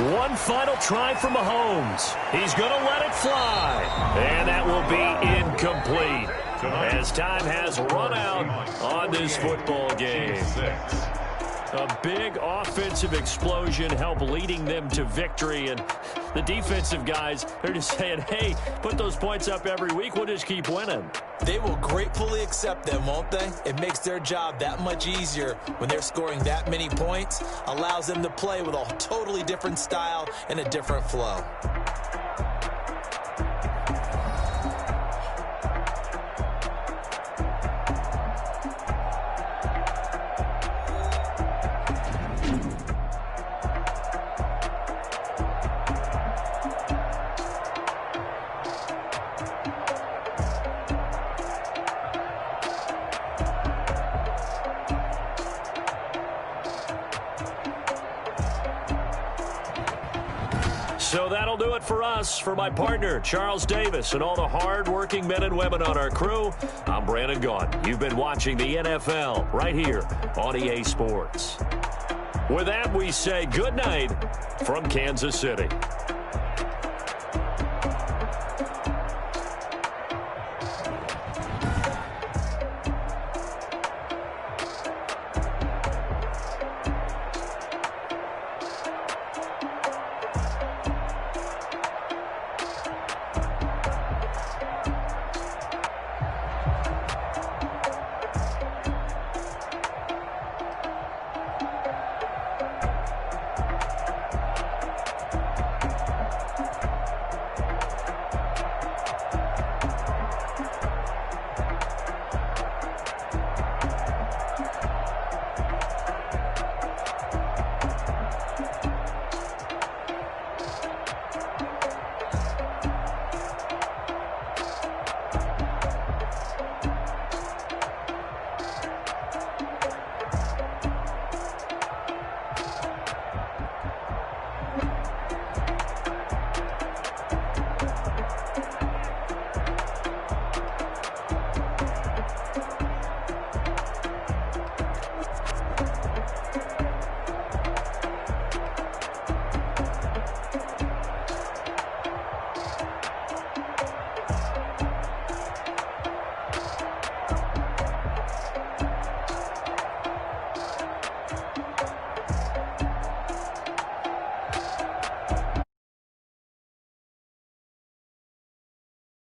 One final try for Mahomes. He's going to let it fly. And that will be incomplete as time has run out on this football game. A big offensive explosion helped leading them to victory. And the defensive guys, they're just saying, hey, put those points up every week. We'll just keep winning. They will gratefully accept them, won't they? It makes their job that much easier when they're scoring that many points. Allows them to play with a totally different style and a different flow. So that'll do it for us. For my partner, Charles Davis, and all the hard-working men and women on our crew, I'm Brandon Gaudin. You've been watching the NFL right here on EA Sports. With that, we say good night from Kansas City.